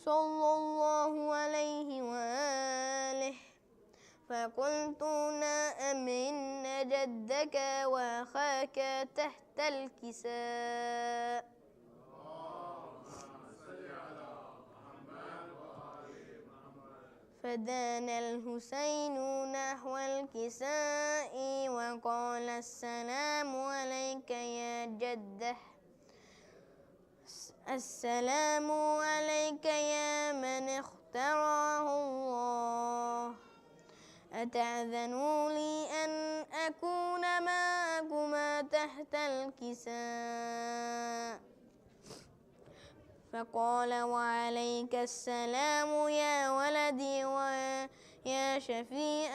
صلى الله عليه وآله. فقلت نعم إن جدك وأخاك تحت الكساء. فدان الحسين نحو الكساء وقال السلام عليك يا جده. السلام عليك يا من اختاره الله. أتأذن لي أن أكون معكما تحت الكساء؟ فقال وعليك السلام يا ولدي ويا شفيع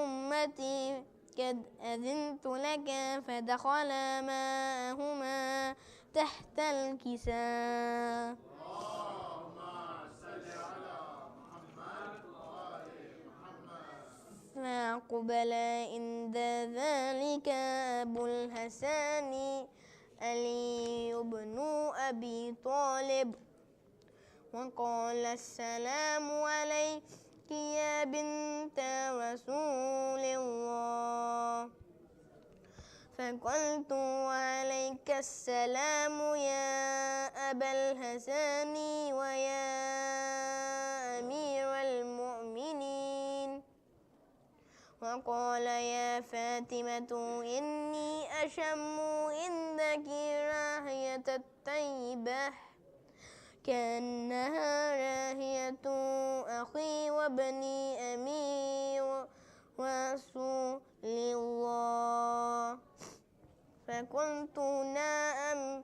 أمتي. قد أذنت لك فدخل معهما تحت الكساء. فأقبل عند ذلك أبو الحسن علي بن أبي طالب وقال السلام عليك يا بنت رسول الله. فقلت وعليك السلام يا أبا الحسن ويا أمير المؤمنين. وقال يا فاطمة إني أشم عندك راحية الطيبة كأنها راحية أخي وابن أمي رسول الله. فقلت نعم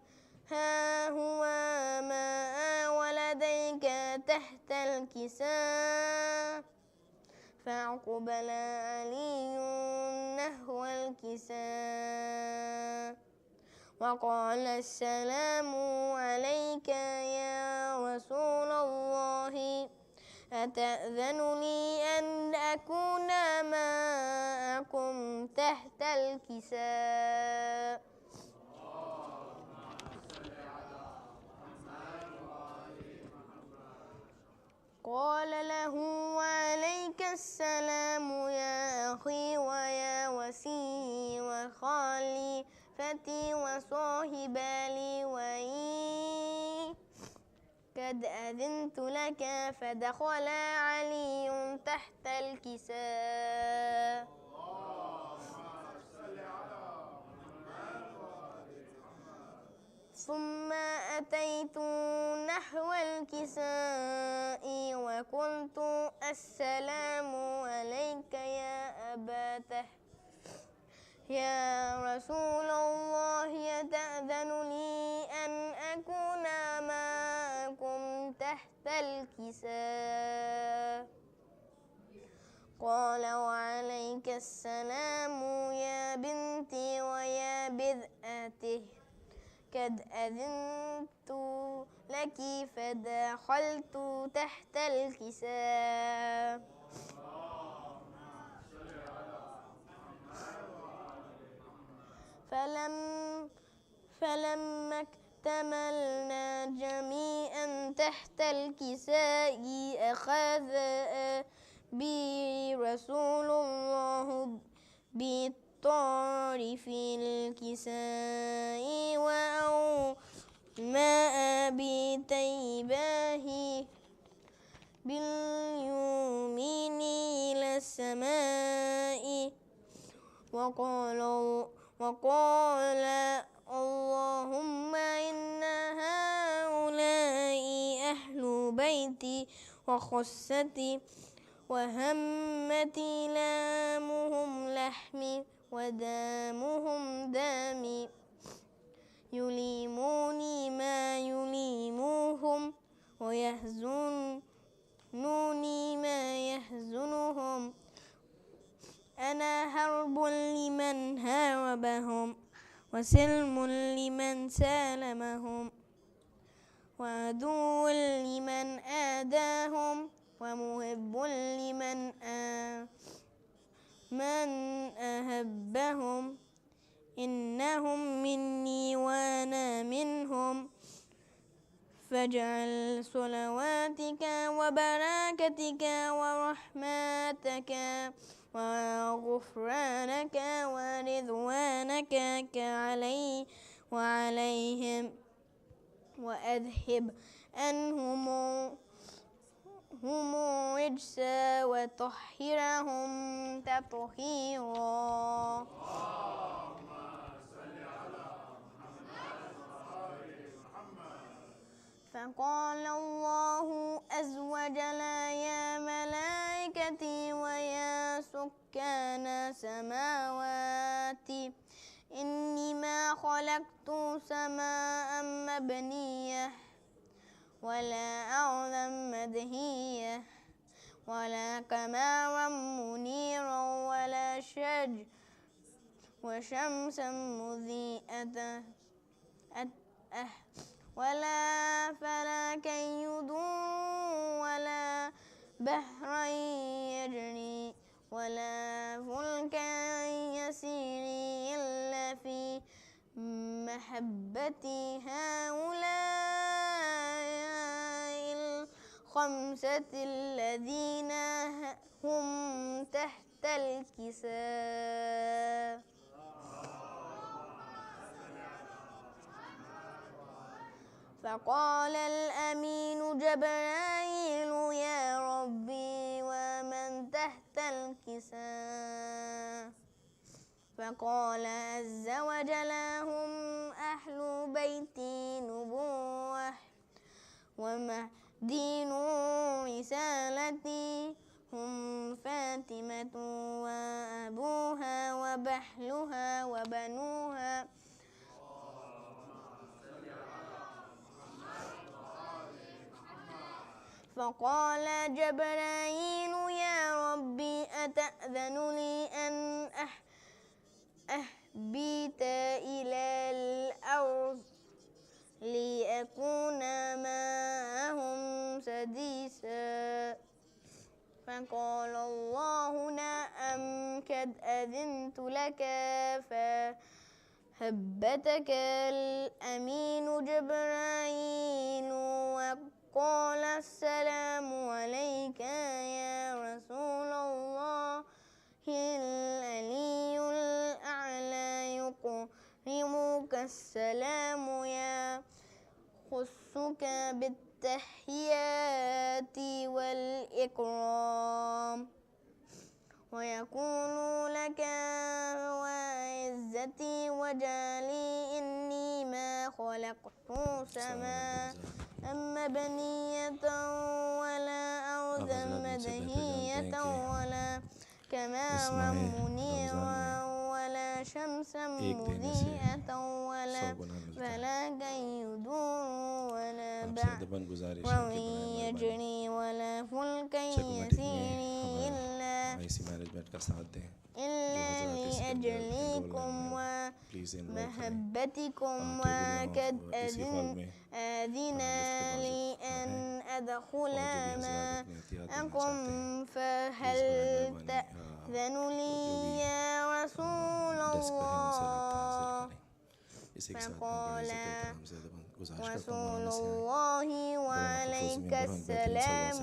ها هو مع ولديك تحت الكساء. فأقبل علي نحو الكساء وقال السلام عليك يا رسول الله. أتأذن لي أن أكون معكم تحت الكساء؟ قال له وعليك السلام يا أخي ويا وسيي وخليفتي وصاحب لي وإي. قد أذنت لك. فدخل علي تحت الكساء. ثم أتيت نحو الكساء وقلت السلام عليك يا أباته. يا رسول الله أتأذن لي أن أكون معكم تحت الكساء؟ قال وعليك السلام يا بنتي ويا بذأته. قد أذنت لك فدخلت تحت الكساء. فلما اكتملنا جميعا تحت الكساء أخذ بي رسول الله بالطرف الكساء وأومأ بتيباه باليمين إلى السماء وقال اللهم إن هؤلاء أهل بيتي وخصتي وهمتي لامهم لحمي ودامهم دامي يليموني ما يليموهم ويحزنوني ما يحزنهم. أنا حرب لمن هاربهم وسلم لمن سالمهم وعدو لمن آداهم ومحب لمن أحبهم. إنهم مني وأنا منهم فاجعل صلواتك وبركاتك ورحمتك وغفرانك ورضوانك علي وعليهم وأذهب عنهم هم الرجس وطهرهم تطهيرا. فقال الله عز وجل يا ملائكتي ويا سكان سماواتي إني ما خلقت سماء مبنية ولا أرضا مدهية ولا قمرا منيرا ولا وشمسا مضيئة ولا فلكا يدور ولا بحرا يجري ولا فلكا يسير إلا في محبة هؤلاء الخمسة الذين هم تحت الكساء. فقال الأمين جبرائيل يا ربي ومن تحت الكساء؟ فقال عز وجل هم أهل بيت نبوة ومدين رسالتي هم فاطمة وأبوها وبحلها وبنوها. فقال جبرائيل يا ربي أتأذن لي أن أهبط إلى الأرض لأكون معهم سديسا؟ فقال الله نعم قد أذنت لك. فهبتك الأمين جبرائيل وقال السلام عليك يا رسول الله العلي الأعلى يقرئك السلام يخصك بالتحيات والإكرام ويقول لك وعزتي وجلالي إني ما خلقت سماء مبنية ولا أرضا مدهية ولا قمرا منيرا ولا شمسا مضيئة ولا فلكا يدور ولا بحرا يجري ولا فلكا يسير إلا لأجلكم ومحبتكم وقد أذن لي أن أدخل معكم فهل تأذن لي يا رسول الله؟ فقال رسول الله وعليك السلام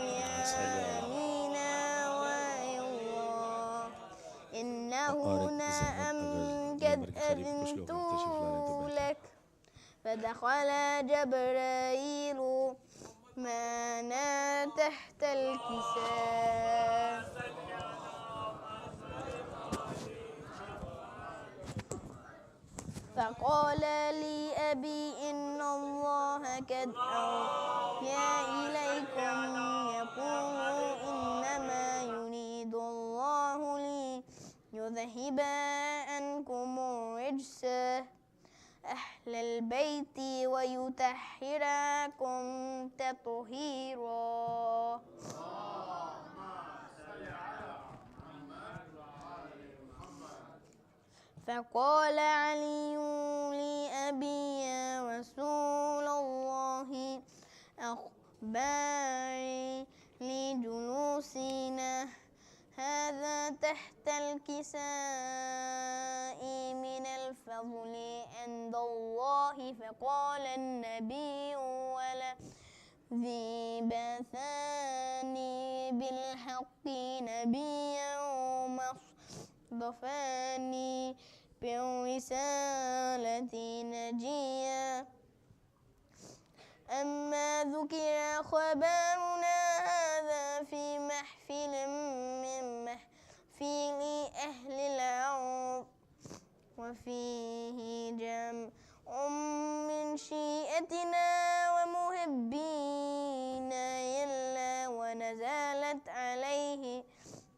يا أمين وعي الله إنه نعم قد أذنت لك. فدخل جبرائيل معنا تحت الكساء. فقال لي أبي إن الله قد أوحى إليكم يقول إنما يريد الله ليذهب عنكم الرجس أهل البيت ويطهركم تطهيرا. فقال علي لأبي يا رسول الله أخبرني لجلوسنا هذا تحت الكساء من الفضل عند الله فقال النبي والذي بعثني بالحق نبيا واصطفاني بالرسالة نجيا أما ذكر خبرنا هذا في محفل من محفل أهل الأرض وفيه جمع من شيئتنا ومحبينا إلا ونزلت عليه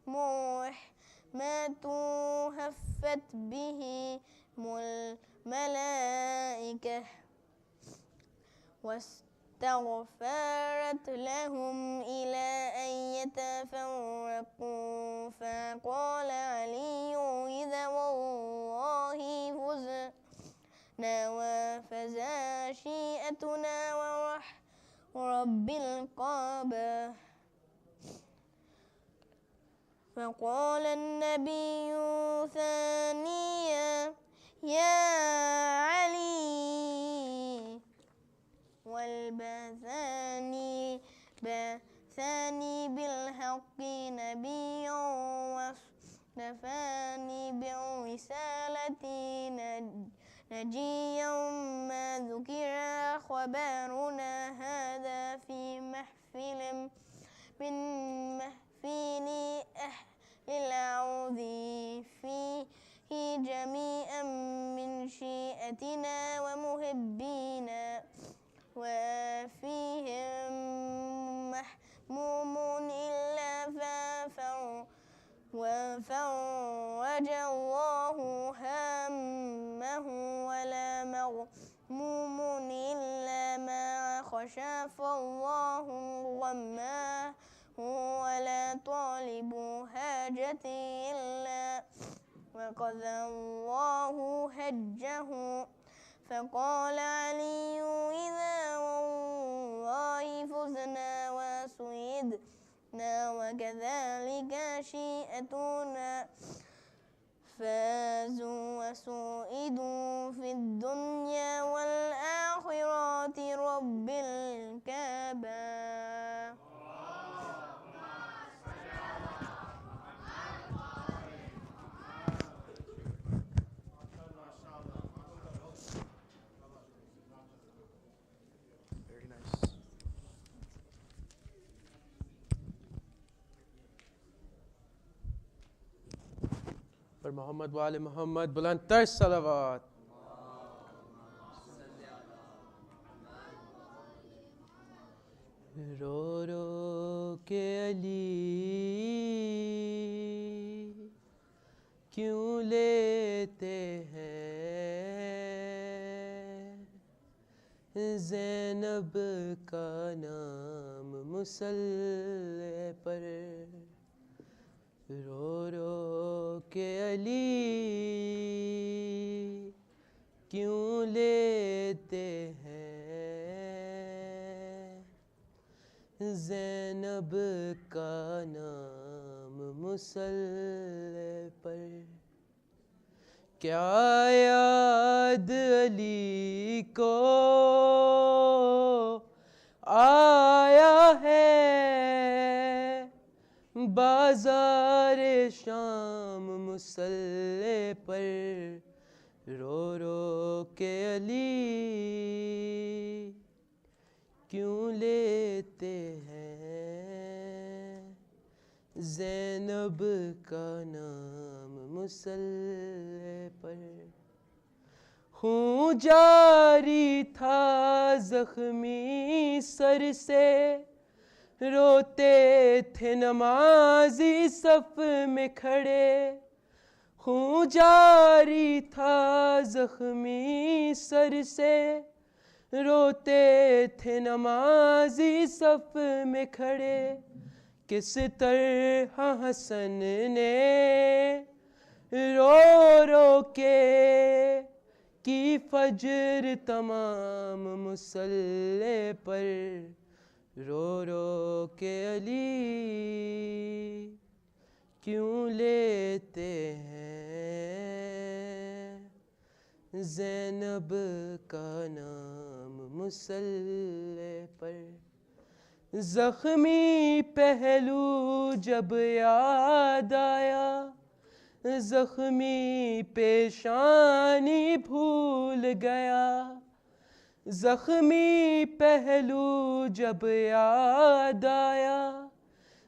الرحمة هفت به الملائكة واستغفرت لهم إلى أن يتفرقوا فقال علي إذا والله فزنا وفزا شيئتنا ورب الكعبة. فقال النبي ثانيا يا علي والبثاني بالحق نبيا واصطفاني بالرسالة نجيا ما ذكر خبرنا هذا في محفل من محفل أهل الأرض فيه جميعا من شيئتنا ومحبينا وفيهم محموم إلا وفرج الله همه ولا مغموم إلا ما خشف الله غماه ولا طالب حاجة إلا وقضى الله حجه. فقال علي إذا والله فزنا وسعدنا وكذلك شيئتنا فازوا وسعدوا في الدنيا والآخرة رب الكعبة. पर मोहम्मद वाले मोहम्मद बुलंद तर सलावत। रो रो के अली क्यों लेते हैं ज़ैनब का नाम मुसल्ले पर। रो रो के अली क्यों लेते हैं ज़ैनब का नाम मुसल्ले पर। क्या याद अली को आया है बाज़ार शाम मुसल्ले पर। रो रो के अली क्यों लेते हैं ज़ैनब का नाम मुसल्ले पर। हूँ जारी था ज़ख्मी सर से रोते थे नमाज़ी सफ़ में खड़े। हूँ जारी था ज़ख्मी सर से रोते थे नमाज़ी सफ़ में खड़े। किस तरह हसन ने रो रो के की फज्र तमाम मुसल्ले पर। रो रो के अली क्यों लेते हैं زینب کا نام مصلی پر، زخمی پہلو جب یاد آیا، زخمی پیشانی بھول گیا، زخمی پہلو جب یاد آیا،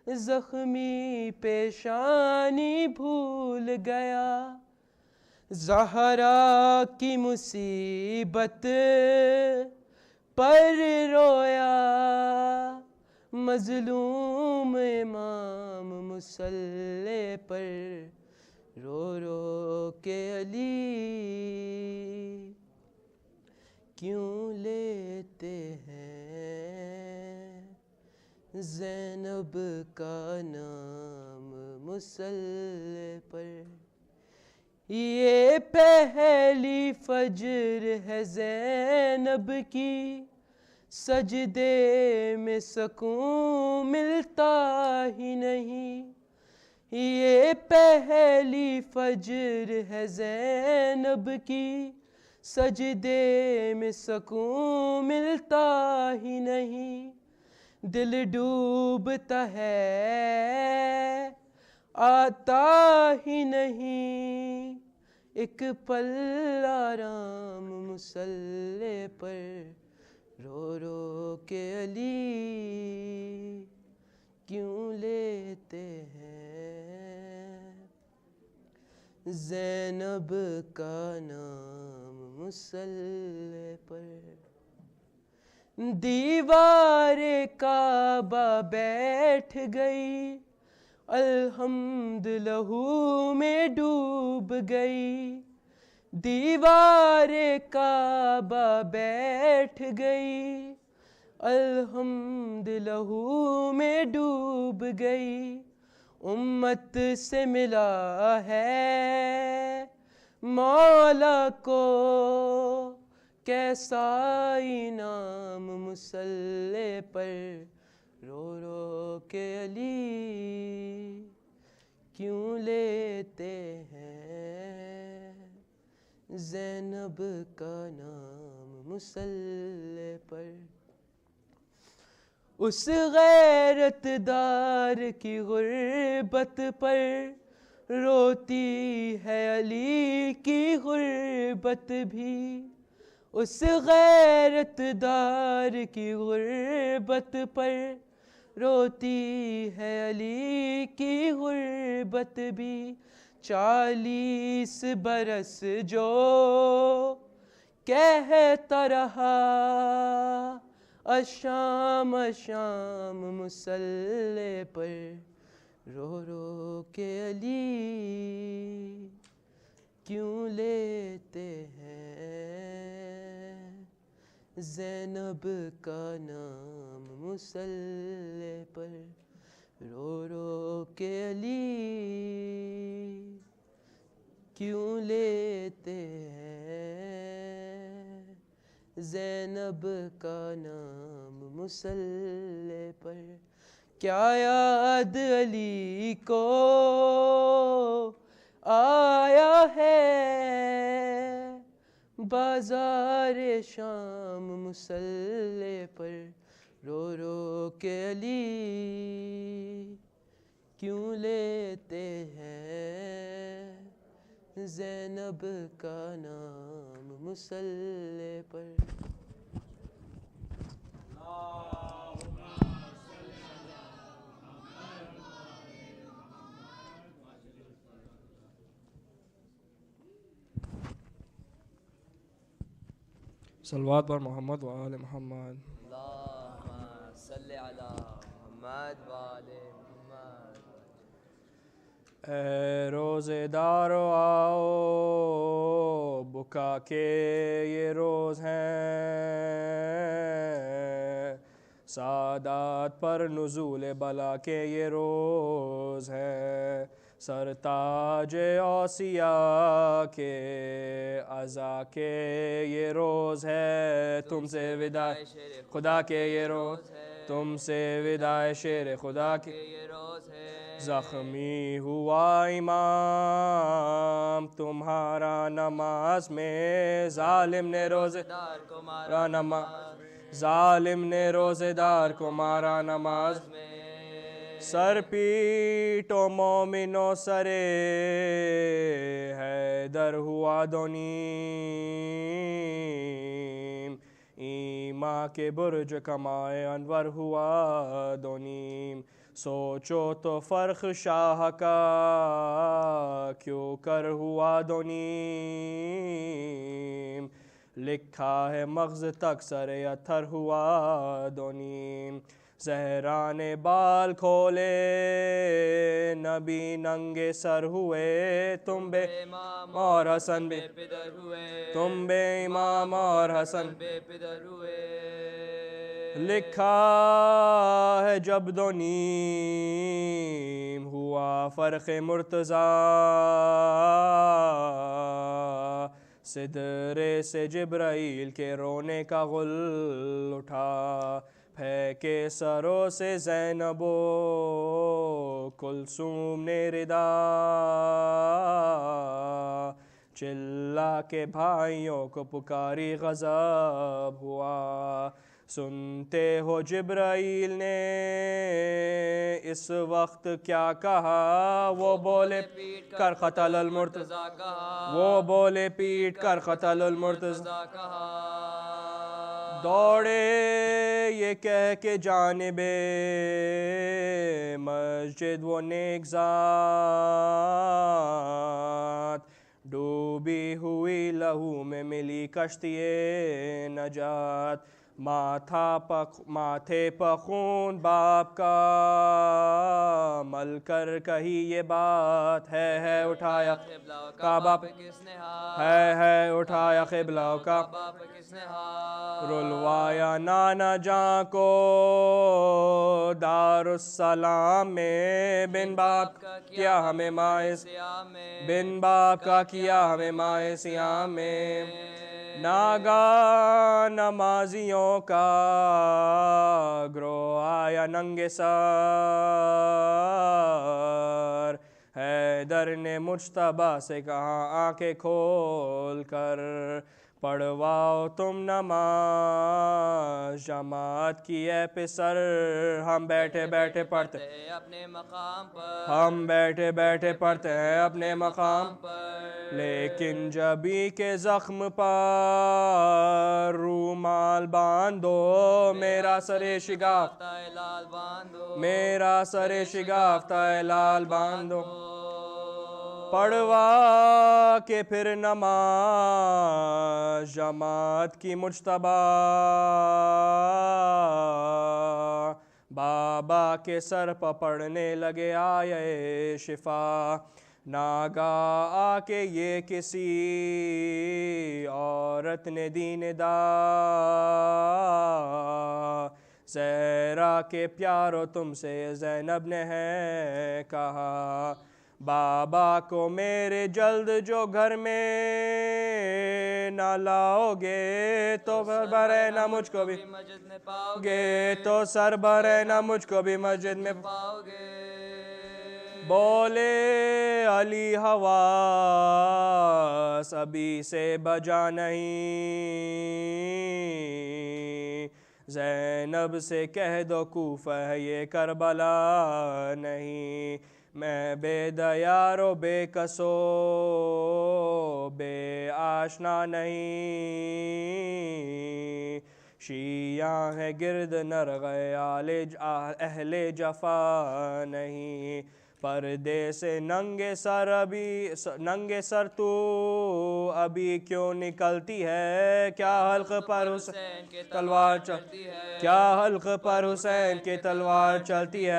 زخمی پیشانی بھول گیا، زہرا کی مصیبت پر رویا، مظلوم امام مصلی پر رو رو کے علی کیوں لیتے ہیں زینب کا نام مصلی پر، یہ پہلی فجر ہے زینب کی، سجدے میں سکون ملتا ہی نہیں، یہ پہلی فجر ہے زینب کی، سجدے میں سکون ملتا ہی نہیں، دل ڈوبتا ہے آتا ہی نہیں، ایک پل آرام مصلی پر رو رو کے علی کیوں لیتے ہیں زینب کا نام مصلی پر، دیوار کعبہ بیٹھ گئی، الحمد لہو میں ڈوب گئی، دیوار کعبہ بیٹھ گئی، الحمد لہو میں ڈوب گئی، امت سے ملا ہے مولا کو کیسا انعام مصلی پر رو رو کے علی کیوں لیتے ہیں زینب کا نام مصلی پر، اس غیرت دار کی غربت پر روتی ہے علی کی غربت بھی، اس غیرت دار کی غربت پر روتی ہے علی کی غربت بھی، 40 برس جو کہتا رہا اشام اشام مصلی پر رو رو کے علی کیوں لیتے ہیں زینب کا نام مصلی پر رو رو کے علی کیوں لیتے ہیں زینب کا نام مصلی پر، کیا یاد علی کو آیا ہے بازار شام مصلی پر رو رو کے علی کیوں لیتے ہیں زینب کا نام مصلی پر۔ صلوات پر محمد و آل محمد۔ اللہم صلی علی محمد و آل محمد۔ اے روزے دارو آؤ بکا کے یہ روز ہیں، سعادات پر نزول بلا کے یہ روز ہے، سرتاج اوصیاء کے عزا کے یہ روز ہے، تم سے وداع خدا کے یہ روز ہے، تم سے وداع شیر خدا کی یہ روز ہے زخمی ہوا امام تمہارا نماز میں ظالم نے روزے دار کو مارا ظالم نے روزے دار کو مارا نماز میں سر پیٹو مومنو سرے حیدر ہوا دو نیم ایما کے برج کمائے انور ہوا دو نیم سوچو تو فرق شاہ کا کیوں کر ہوا دو نیم لکھا ہے مغز تک سر اتھر ہوا دو نیم زہرا نے بال کھولے نبی ننگے سر ہوئے تم بے امام اور حسن بے پدر ہوئے تم بے امام اور حسن بے پدر ہوئے لکھا ہے جب دو نیم ہوا فرق مرتضیٰ صدرے سے جبرائیل کے رونے کا غل اٹھا پھینکے سروں سے زینب و کلثوم نے ردا چلا کے بھائیوں کو پکاری غضب ہوا سنتے ہو جبرائیل نے اس وقت کیا کہا وہ بولے پیٹ کر قتل المرتضیٰ کہا وہ بولے پیٹ کر قتل المرتضیٰ کہا دوڑے یہ کہہ کے جانب مسجد وہ نیک ذات ڈوبی ہوئی لہو میں ملی کشتی نجات ماتھے پخون باپ کا مل کر کہی یہ بات ہے اٹھایا کعبہ پہ کس نے ہاتھ ہے اٹھایا قبلہ کا باپ کس نے ہاتھ رلوایا نانا جاں کو دار السلام میں بن باپ کا کیا ہمیں مائے بن باپ کا کیا ہمیں مائے سیام میں ناگا نمازیوں کا گروہ آیا ننگے سر حیدر نے مجتبیٰ سے کہا آنکھیں کھول کر پڑھواؤ تم نماز جماعت کی اے پسر ہم بیٹھے بیٹھے پڑھتے اپنے مقام پر ہم بیٹھے بیٹھے پڑھتے ہیں اپنے مقام پر لیکن جبی کے زخم پر رومال باندھو میرا سر شگافتہ لال باندھو میرا سر شگافتہ لال باندھو پڑھوا کے پھر نماز جماعت کی مجتبیٰ بابا کے سر پر پڑھنے لگے آئے شفا ناگا آ کے یہ کسی عورت نے دین دا زہرا کے پیارو تم سے زینب نے ہے کہا بابا کو میرے جلد جو گھر میں نہ لاؤ گے تو سر برے نہ مجھ کو بھی مسجد میں پاؤ گے تو سر برے نہ مجھ کو بھی مسجد میں پاؤ گے بولے علی حواس ابھی سے بجا نہیں زینب سے کہہ دو کوفہ ہے یہ کربلا نہیں میں بے دیار و بے کسو بے آشنا نہیں شیعہ ہے گرد نرغے اہل جفا نہیں پردے سے ننگے سر تو ابھی کیوں نکلتی ہے کیا حلق پر حسین کی تلوار چلتی ہے کیا حلق پر حسین کی تلوار چلتی ہے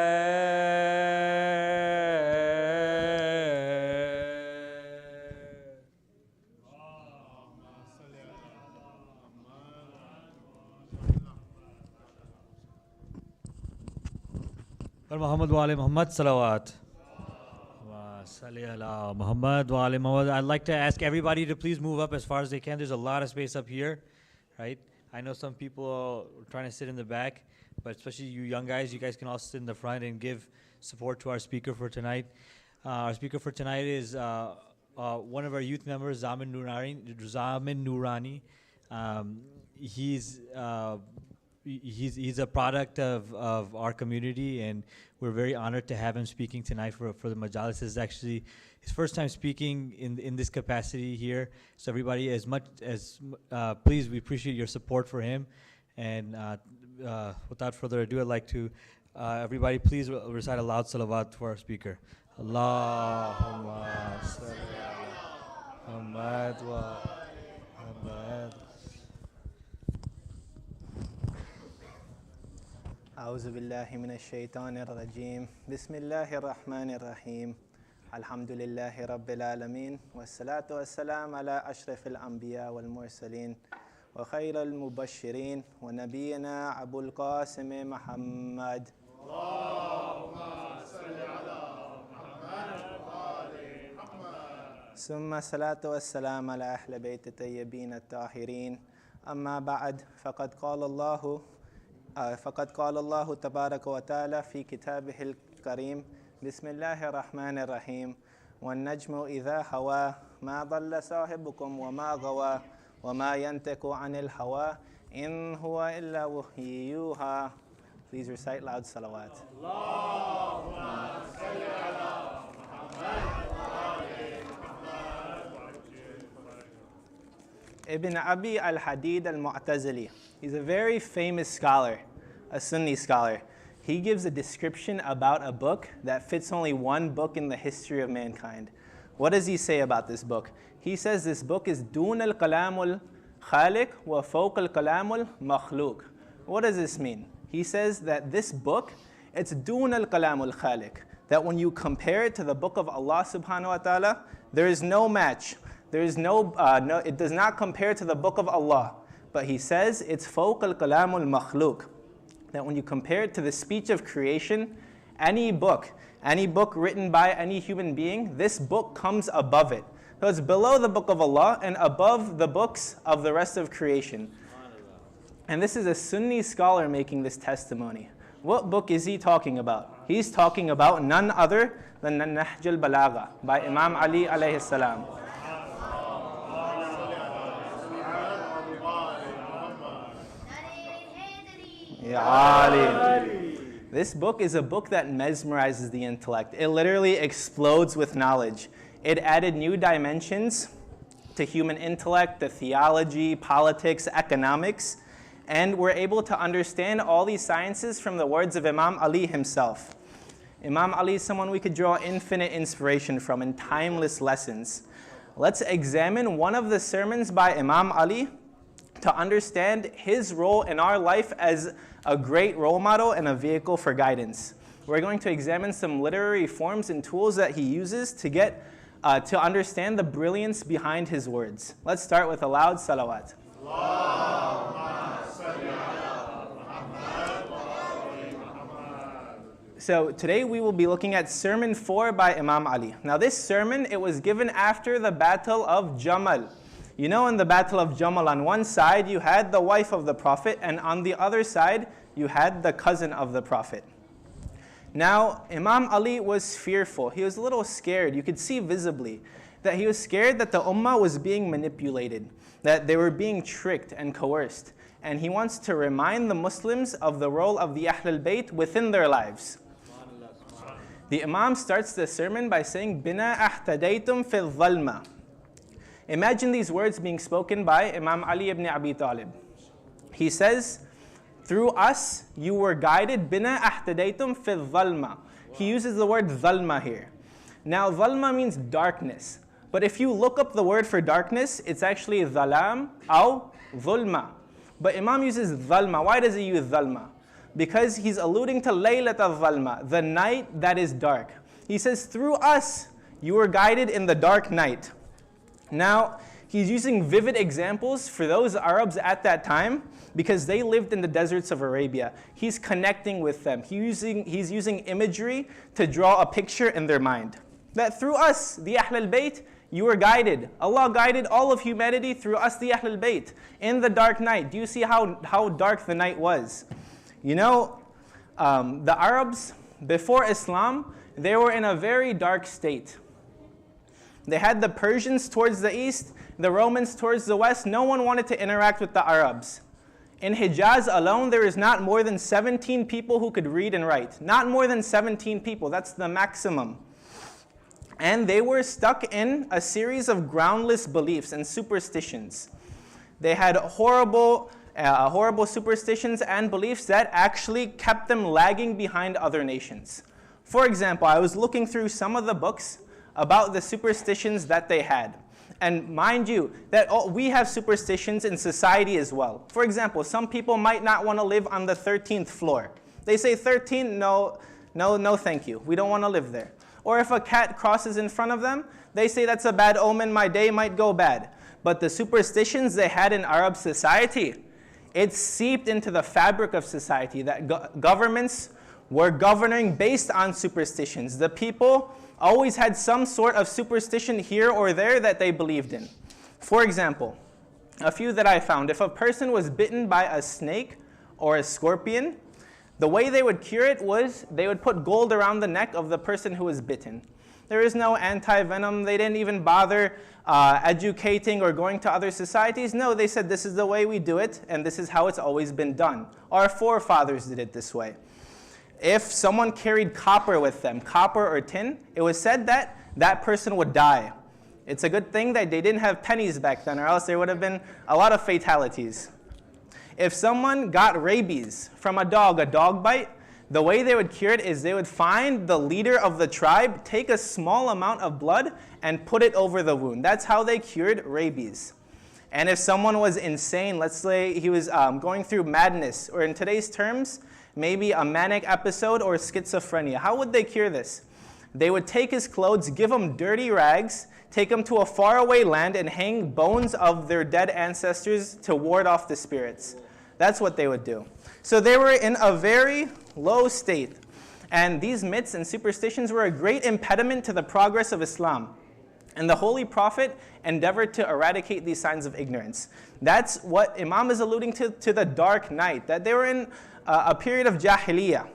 پر محمد وآل محمد صلوات. Muhammad wa ali Muhammad. I'd like to ask everybody to please move up as far as they can. There's a lot of space up here, right? I know some people are trying to sit in the back, but especially you young guys, you guys can all sit in the front and give support to our speaker for tonight. Our speaker for tonight is one of our youth members, Zamin Noorani. He's a product of our community, and we're very honored to have him speaking tonight for the Majlis. This is actually his first time speaking in this capacity here. So everybody, please, we appreciate your support for him. And without further ado, I'd like to, everybody please recite a loud salawat for our speaker. Allahumma salli ala Muhammad wa Muhammad. أعوذ بالله من الشيطان الرجيم بسم الله الرحمن الرحيم الحمد لله رب العالمين والصلاة والسلام على أشرف الأنبياء والمرسلين وخير المبشرين ونبينا أبو القاسم محمد اللهم صل على محمد وآل محمد ثم الصلاة والسلام على أهل بيت الطيبين الطاهرين أما بعد فقد قال الله تبارك وتعالى في كتابه الكريم بسم الله الرحمن الرحيم والنجم إذا هوى ما ضل صاحبكم وما غوى وما ينطق عن الهوى إن هو إلا وحي يوحى. Please recite loud salawat. اللهم صل على محمد وآل محمد. Ibn Abi al-Hadid al-Mu'tazili. He's a very famous scholar, a Sunni scholar. He gives a description about a book that fits only one book in the history of mankind. What does he say about this book? He says this book is Dun al-Kalamul Khaliq wa Fawq al-Kalamul Makhluq. What does this mean? He says that this book, it's Dun al-Kalamul Khaliq. That when you compare it to the book of Allah subhanahu wa ta'ala, there is no match. There is it does not compare to the book of Allah. But he says it's Fawq al-Kalamul Makhluq. That when you compare it to the speech of creation, any book written by any human being, this book comes above it. So it's below the book of Allah and above the books of the rest of creation. And this is a Sunni scholar making this testimony. What book is he talking about? He's talking about none other than Nahj al-Balagha by Imam Ali alayhi salam. This book is a book that mesmerizes the intellect. It literally explodes with knowledge. It added new dimensions to human intellect, to theology, politics, economics, and we're able to understand all these sciences from the words of Imam Ali himself. Imam Ali is someone we could draw infinite inspiration from and timeless lessons. Let's examine one of the sermons by Imam Ali to understand his role in our life as a great role model and a vehicle for guidance. We're going to examine some literary forms and tools that he uses to get to understand the brilliance behind his words. Let's start with a loud salawat. So today we will be looking at Sermon 4 by Imam Ali. Now this sermon, it was given after the Battle of Jamal. You know, in the Battle of Jamal, on one side you had the wife of the Prophet, and on the other side you had the cousin of the Prophet. Now, Imam Ali was fearful. He was a little scared. You could see visibly that he was scared that the ummah was being manipulated, that they were being tricked and coerced. And he wants to remind the Muslims of the role of the Ahl al-Bayt within their lives. The Imam starts the sermon by saying, Bina ahtadaytum fil dhalma. Imagine these words being spoken by Imam Ali ibn Abi Talib. He says, through us, you were guided, bina ahtadaytum fil dhalma. He uses the word dhalma here. Now, dhalma means darkness. But if you look up the word for darkness, it's actually dhalam aw dhulma. But Imam uses dhalma. Why does he use dhalma? Because he's alluding to laylat al-dhalma, the night that is dark. He says, through us, you were guided in the dark night. Now, he's using vivid examples for those Arabs at that time because they lived in the deserts of Arabia. He's connecting with them. He's using imagery to draw a picture in their mind. That through us, the Ahl al-Bayt, You were guided. Allah guided all of humanity through us, the Ahlul Bayt. In the dark night, do you see how dark the night was? You know, the Arabs, before Islam, they were in a very dark state. They had the Persians towards the east, the Romans towards the west. No one wanted to interact with the Arabs. In Hijaz alone, there is not more than 17 people who could read and write. Not more than 17 people, that's the maximum. And they were stuck in a series of groundless beliefs and superstitions. They had horrible superstitions and beliefs that actually kept them lagging behind other nations. For example, I was looking through some of the books about the superstitions that they had. And mind you, that we have superstitions in society as well. For example, some people might not want to live on the 13th floor. They say 13, no thank you. We don't want to live there. Or if a cat crosses in front of them, they say that's a bad omen, my day might go bad. But the superstitions they had in Arab society, it seeped into the fabric of society that governments were governing based on superstitions. The people always had some sort of superstition here or there that they believed in. For example, a few that I found, if a person was bitten by a snake or a scorpion, the way they would cure it was they would put gold around the neck of the person who was bitten. There is no anti-venom. They didn't even bother educating or going to other societies. No, they said this is the way we do it and this is how it's always been done. Our forefathers did it this way. If someone carried copper with them, copper or tin, it was said that that person would die. It's a good thing that they didn't have pennies back then, or else there would have been a lot of fatalities. If someone got rabies from a dog bite, the way they would cure it is they would find the leader of the tribe, take a small amount of blood, and put it over the wound. That's how they cured rabies. And if someone was insane, let's say he was going through madness, or in today's terms, maybe a manic episode or schizophrenia. How would they cure this? They would take his clothes, give him dirty rags, take him to a faraway land and hang bones of their dead ancestors to ward off the spirits. That's what they would do. So they were in a very low state. And these myths and superstitions were a great impediment to the progress of Islam. And the Holy Prophet endeavored to eradicate these signs of ignorance. That's what Imam is alluding to the dark night, that they were in a period of jahiliyah.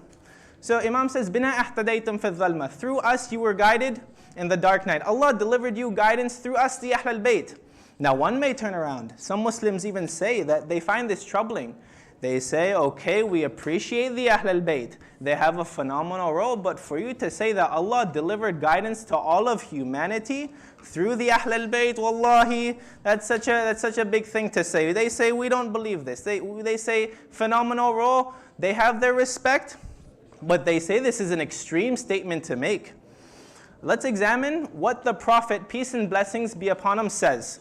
So Imam says, "Bina ahtadaytum fi dhalma." Through us you were guided in the dark night. Allah delivered you guidance through us, the Ahlul Bayt. Now one may turn around. Some Muslims even say that they find this troubling. They say, okay, we appreciate the Ahlul Bayt. They have a phenomenal role, but for you to say that Allah delivered guidance to all of humanity through the Ahlul Bayt, wallahi, that's such a big thing to say. They say, we don't believe this. They say, phenomenal role, they have their respect, but they say this is an extreme statement to make. Let's examine what the Prophet, peace and blessings be upon him, says.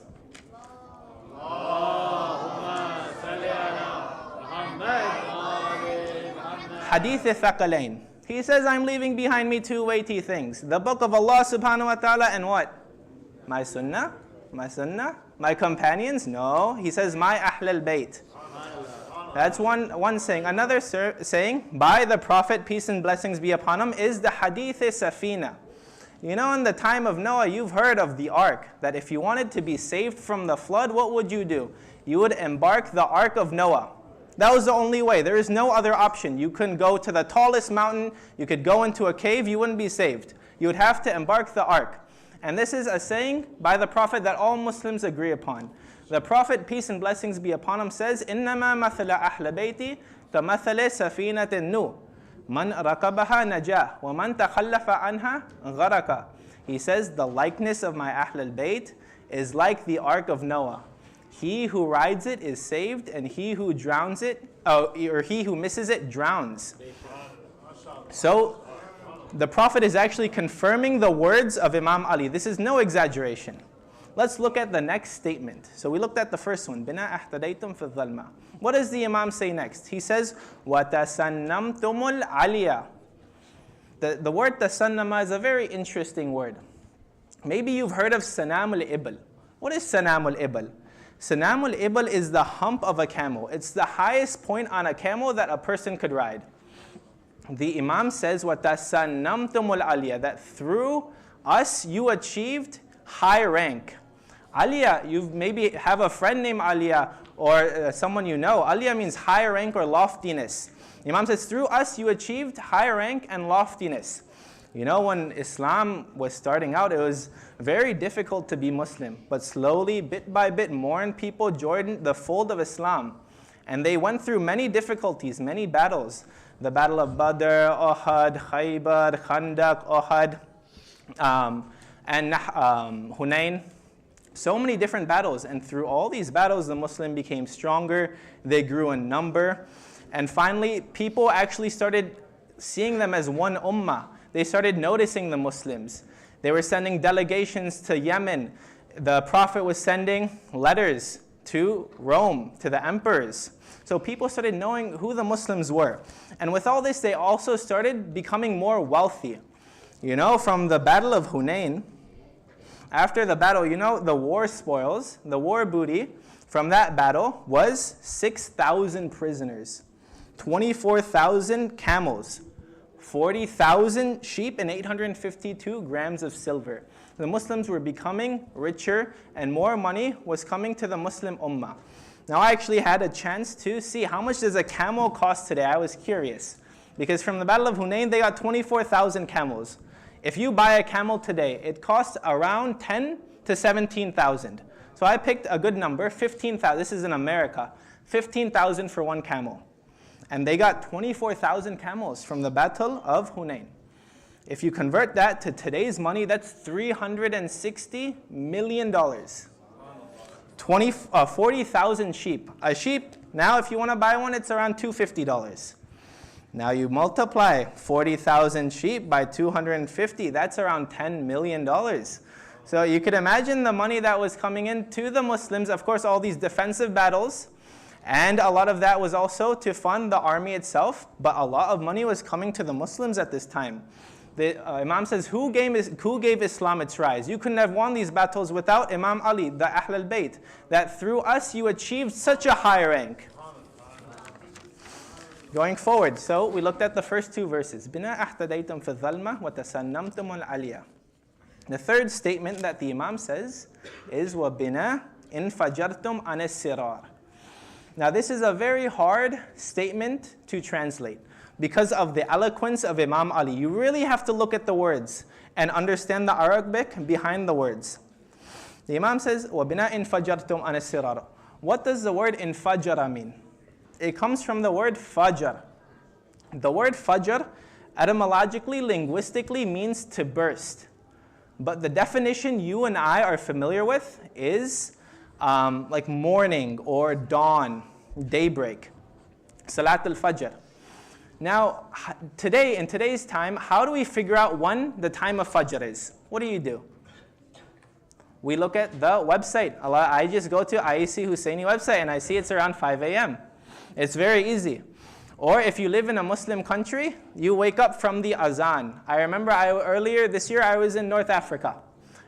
Hadith Thaqalain. He says, I'm leaving behind me two weighty things. The book of Allah subhanahu wa ta'ala and what? My sunnah? My companions? No. He says, my Ahlul Bayt. That's one saying. Another saying, by the Prophet, peace and blessings be upon him, is the Hadith Safina. You know, in the time of Noah, you've heard of the ark, that if you wanted to be saved from the flood, what would you do? You would embark the ark of Noah. That was the only way. There is no other option. You couldn't go to the tallest mountain. You could go into a cave. You wouldn't be saved. You would have to embark the ark. And this is a saying by the Prophet that all Muslims agree upon. The Prophet, peace and blessings be upon him, says, إِنَّمَا مَثَلَ أَحْلَ بَيْتِ كَمَثَلِ سَفِينَةٍ نُوحٍ مَنْ رَكَبَهَا نَجَاهُ وَمَنْ تَخَلَّفَ عَنْهَا غَرَقَ. He says, the likeness of my Ahlul Bayt is like the ark of Noah. He who rides it is saved, and he who drowns it, or he who misses it, drowns. So, the Prophet is actually confirming the words of Imam Ali. This is no exaggeration. Let's look at the next statement. So we looked at the first one. Bina ahtadaytum fi dhalma. What does the Imam say next? He says, وَتَسَنَّمْتُمُ الْعَلِيَةِ. The word tasannama is a very interesting word. Maybe you've heard of sanam al-ibl. What is sanam al-ibl? Sanam al-ibl is the hump of a camel. It's the highest point on a camel that a person could ride. The Imam says, وَتَسَنَّمْتُمُ الْعَلِيَةِ, that through us you achieved high rank. Aliyah, you maybe have a friend named Aliyah or someone you know. Aliyah means high rank or loftiness. Imam says, through us you achieved high rank and loftiness. You know, when Islam was starting out, it was very difficult to be Muslim. But slowly, bit by bit, more and people joined the fold of Islam. And they went through many difficulties, many battles. The Battle of Badr, Uhud, Khaybar, Khandaq, Uhud, and Hunain. So many different battles. And through all these battles, the Muslim became stronger. They grew in number. And finally, people actually started seeing them as one ummah. They started noticing the Muslims. They were sending delegations to Yemen. The Prophet was sending letters to Rome, to the emperors. So people started knowing who the Muslims were. And with all this, they also started becoming more wealthy. You know, from the Battle of Hunain, after the battle, you know, the war spoils, the war booty from that battle was 6,000 prisoners, 24,000 camels, 40,000 sheep, and 852 grams of silver. The Muslims were becoming richer, and more money was coming to the Muslim ummah. Now, I actually had a chance to see how much does a camel cost today. I was curious, because from the Battle of Hunain, they got 24,000 camels. If you buy a camel today, it costs around 10 to 17,000. So I picked a good number, 15,000. This is in America, 15,000 for one camel. And they got 24,000 camels from the Battle of Hunain. If you convert that to today's money, that's $360 million. 40,000 sheep. A sheep, now if you want to buy one, it's around $250. Now you multiply 40,000 sheep by 250, that's around $10 million. So you could imagine the money that was coming in to the Muslims. Of course, all these defensive battles, and a lot of that was also to fund the army itself, but a lot of money was coming to the Muslims at this time. The Imam says, who gave Islam its rise? You couldn't have won these battles without Imam Ali, the Ahl al-Bayt, that through us you achieved such a high rank. Going forward, so we looked at the first two verses. بِنَا أَحْتَدَيْتُمْ فِي الظَّلْمَةِ وَتَسَنَّمْتُمُ الْعَلِيَةِ. The third statement that the Imam says is وَبِنَا إِنْفَجَرْتُمْ عَنِ السِّرَارِ. Now this is a very hard statement to translate because of the eloquence of Imam Ali. You really have to look at the words and understand the Arabic behind the words. The Imam says, وَبِنَا إِنْفَجَرْتُمْ عَنِ السِّرَارِ. What does the word infajara mean? It comes from the word fajr. The word fajr, etymologically, linguistically, means to burst. But the definition you and I are familiar with is like morning or dawn, daybreak. Salat al-Fajr. Now, today, in today's time, how do we figure out when the time of Fajr is? What do? We look at the website. I just go to IEC HUSAINI website and I see it's around 5 a.m. It's very easy. Or if you live in a Muslim country, you wake up from the azan. I remember earlier this year I was in North Africa.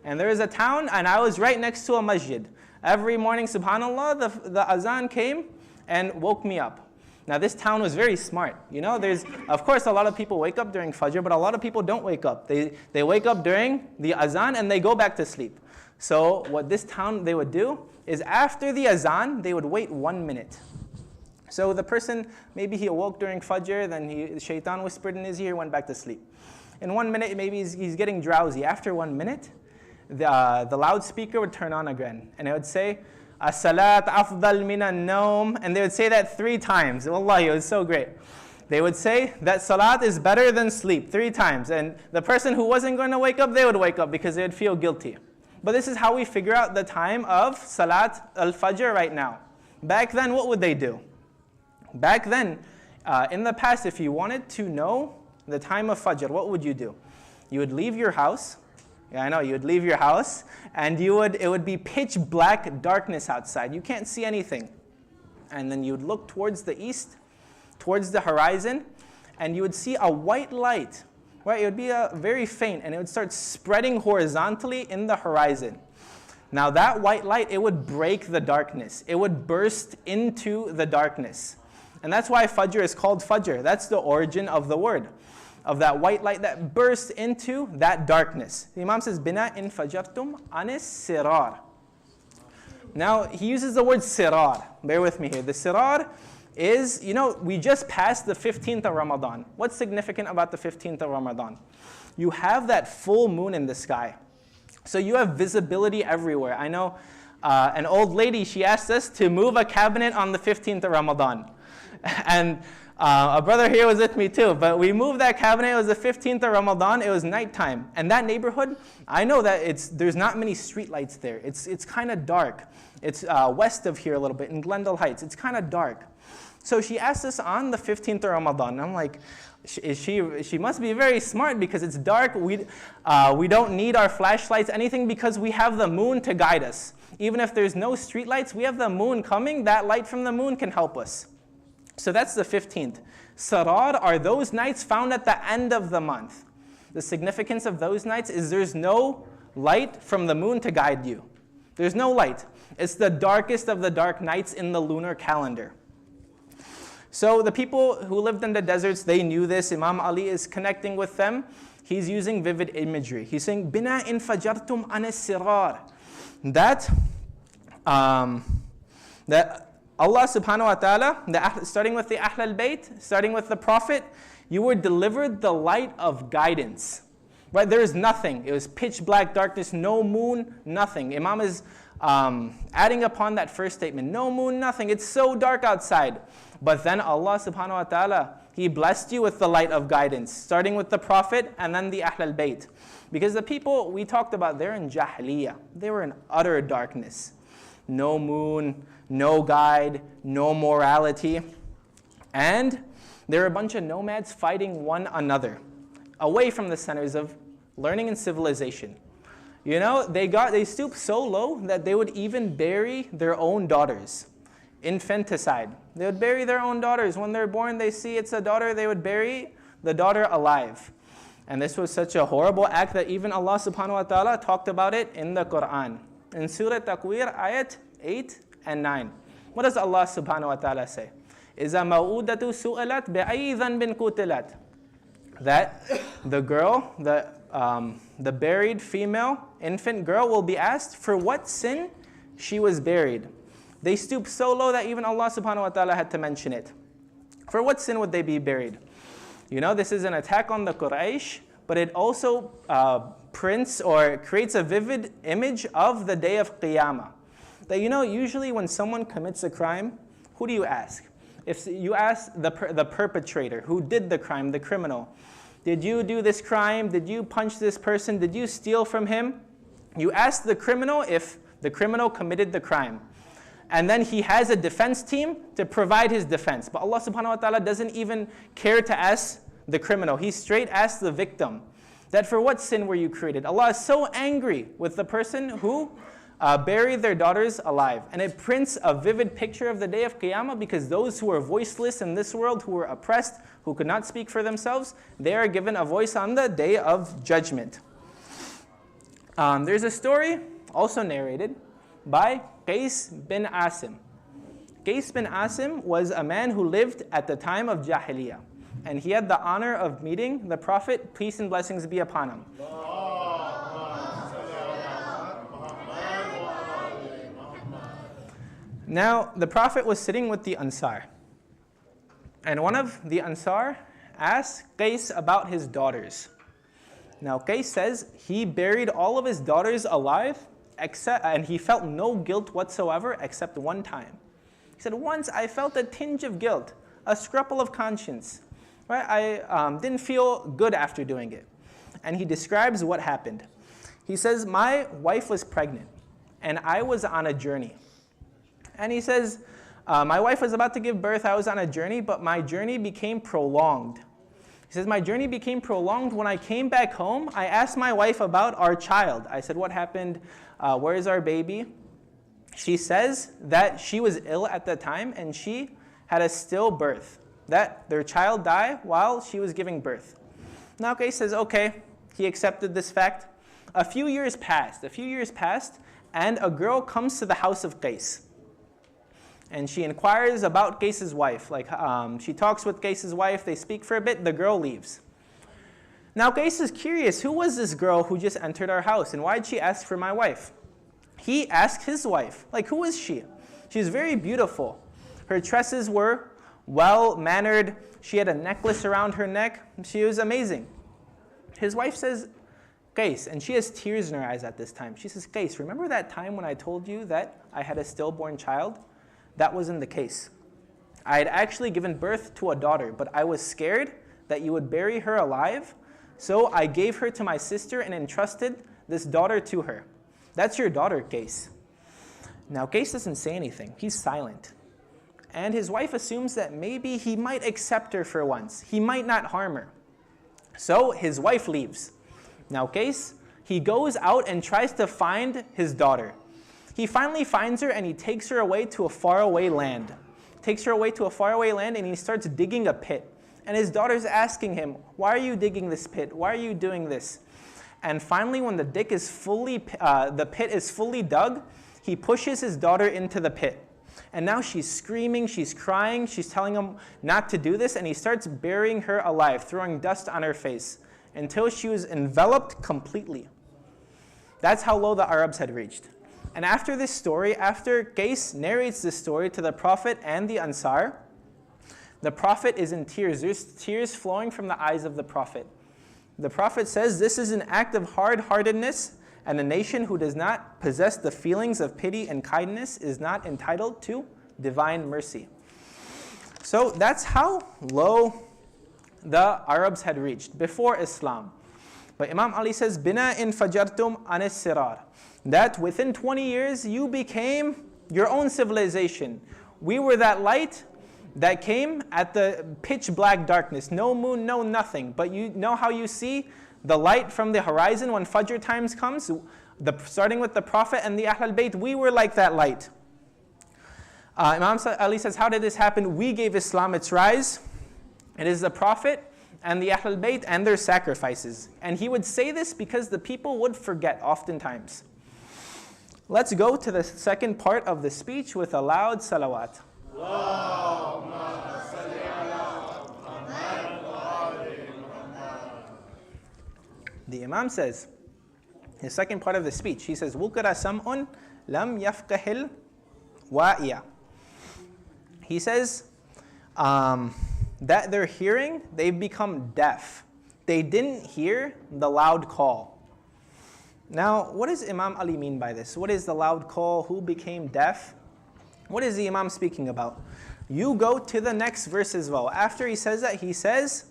And there was a town and I was right next to a masjid. Every morning, subhanAllah, the azan came and woke me up. Now this town was very smart. You know, there's, of course, a lot of people wake up during Fajr, but a lot of people don't wake up. They wake up during the azan and they go back to sleep. So what this town they would do is after the azan, they would wait 1 minute. So the person, maybe he awoke during Fajr, then the shaitan whispered in his ear, went back to sleep. In 1 minute, maybe he's getting drowsy. After 1 minute, the loudspeaker would turn on again. And it would say, As-salat afdal min an-nawm. And they would say that 3 times. Wallahi, it was so great. They would say that salat is better than sleep 3 times. And the person who wasn't going to wake up, they would wake up because they would feel guilty. But this is how we figure out the time of Salat al-Fajr right now. Back then, what would they do? Back then, in the past, if you wanted to know the time of Fajr, what would you do? You would leave your house. Yeah, I know, you would leave your house, and it would be pitch black darkness outside. You can't see anything. And then you would look towards the east, towards the horizon, and you would see a white light. Right? It would be very faint, and it would start spreading horizontally in the horizon. Now that white light, it would break the darkness. It would burst into the darkness. And that's why Fajr is called Fajr. That's the origin of the word. of that white light that burst into that darkness. The Imam says, Bina in fajartum anis sirar. Now, he uses the word sirar. Bear with me here. The sirar is, we just passed the 15th of Ramadan. What's significant about the 15th of Ramadan? You have that full moon in the sky. So you have visibility everywhere. I know an old lady, she asked us to move a cabinet on the 15th of Ramadan. And a brother here was with me too, but we moved that cabinet. It was the 15th of Ramadan. It was nighttime. And that neighborhood, I know that there's not many street lights there. It's kind of dark. It's west of here a little bit in Glendale Heights. It's kind of dark. So she asked us on the 15th of Ramadan. I'm like, she must be very smart because it's dark. We don't need our flashlights, anything, because we have the moon to guide us. Even if there's no street lights, we have the moon coming. That light from the moon can help us. So that's the 15th. Sarar are those nights found at the end of the month. The significance of those nights is there's no light from the moon to guide you. There's no light. It's the darkest of the dark nights in the lunar calendar. So the people who lived in the deserts, they knew this. Imam Ali is connecting with them. He's using vivid imagery. He's saying, Bina in fajartum anis sirar. That Allah subhanahu wa ta'ala, starting with the Ahl al-Bayt, starting with the Prophet, you were delivered the light of guidance. Right? There is nothing. It was pitch black darkness, no moon, nothing. Imam is adding upon that first statement. No moon, nothing. It's so dark outside. But then Allah subhanahu wa ta'ala, He blessed you with the light of guidance, starting with the Prophet and then the Ahl al-Bayt. Because the people we talked about, they're in jahiliyah. They were in utter darkness. No moon, no guide, no morality. And there were a bunch of nomads fighting one another, away from the centers of learning and civilization. They stooped so low that they would even bury their own daughters. Infanticide. They would bury their own daughters. When they're born, they see it's a daughter, they would bury the daughter alive. And this was such a horrible act that even Allah subhanahu wa ta'ala talked about it in the Quran. In Surah Takwir, ayat 8 and 9. What does Allah subhanahu wa ta'ala say? إِذَا مَوْءُودَةُ سُئَلَتْ بِأَيِّ ذَنْبٍ قُتِلَتْ. That the girl, the buried female infant girl will be asked for what sin she was buried. They stooped so low that even Allah subhanahu wa ta'ala had to mention it. For what sin would they be buried? This is an attack on the Quraysh, but it also prints or creates a vivid image of the day of Qiyamah. That usually when someone commits a crime, who do you ask? If you ask the perpetrator who did the crime, the criminal, did you do this crime? Did you punch this person? Did you steal from him? You ask the criminal if the criminal committed the crime. And then he has a defense team to provide his defense. But Allah subhanahu wa ta'ala doesn't even care to ask the criminal. He straight asks the victim that for what sin were you created? Allah is so angry with the person who buried their daughters alive. And it prints a vivid picture of the day of Qiyamah because those who are voiceless in this world, who were oppressed, who could not speak for themselves, they are given a voice on the day of judgment. There's a story also narrated by Qais bin Asim. Qais bin Asim was a man who lived at the time of Jahiliyah. And he had the honor of meeting the Prophet, peace and blessings be upon him. Now, the Prophet was sitting with the Ansar. And one of the Ansar asked Qais about his daughters. Now, Qais says he buried all of his daughters alive, and he felt no guilt whatsoever except one time. He said, once I felt a tinge of guilt, a scruple of conscience. Right? I didn't feel good after doing it. And he describes what happened. He says, my wife was pregnant, and I was on a journey. And he says, my wife was about to give birth, I was on a journey, but my journey became prolonged. He says, my journey became prolonged. When I came back home, I asked my wife about our child. I said, what happened? Where is our baby? She says that she was ill at the time and she had a stillbirth, that their child died while she was giving birth. Now Qais says, okay, he accepted this fact. A few years passed, and a girl comes to the house of Qais. And she inquires about Qais's wife. She talks with Qais's wife, they speak for a bit, the girl leaves. Now Qais is curious, who was this girl who just entered our house and why did she ask for my wife? He asked his wife, like, who is she? She's very beautiful. Her tresses were well-mannered. She had a necklace around her neck. She was amazing. His wife says, Qais, and she has tears in her eyes at this time. She says, Qais, remember that time when I told you that I had a stillborn child? That wasn't the case. I had actually given birth to a daughter, but I was scared that you would bury her alive, so I gave her to my sister and entrusted this daughter to her. That's your daughter, Qais. Now, Qais doesn't say anything. He's silent. And his wife assumes that maybe he might accept her for once. He might not harm her. So his wife leaves. Now, Qais, he goes out and tries to find his daughter. He finally finds her and he takes her away to a faraway land. Takes her away to a faraway land and he starts digging a pit. And his daughter's asking him, why are you digging this pit? Why are you doing this? And finally, when the pit is fully dug, he pushes his daughter into the pit. And now she's screaming, she's crying, she's telling him not to do this, and he starts burying her alive, throwing dust on her face, until she was enveloped completely. That's how low the Arabs had reached. And after this story, after Qais narrates this story to the Prophet and the Ansar, the Prophet is in tears. There's tears flowing from the eyes of the Prophet. The Prophet says, this is an act of hard-heartedness, and a nation who does not possess the feelings of pity and kindness is not entitled to divine mercy. So that's how low the Arabs had reached before Islam. But Imam Ali says, Bina in fajartum anis sirar, that within 20 years you became your own civilization. We were that light that came at the pitch black darkness, no moon, no nothing. But you know how you see the light from the horizon when Fajr times comes, starting with the Prophet and the Ahlul Bayt, we were like that light. Imam Ali says, how did this happen? We gave Islam its rise. It is the Prophet and the Ahlul Bayt and their sacrifices. And he would say this because the people would forget oftentimes. Let's go to the second part of the speech with a loud salawat. The Imam says, his second part of the speech, he says, وُكَرَ سَمْءٌ لَمْ يَفْقَهِ الْوَائِيَ. He says that their hearing, they've become deaf. They didn't hear the loud call. Now, what does Imam Ali mean by this? What is the loud call? Who became deaf? What is the Imam speaking about? You go to the next verse as well. After he says that, he says,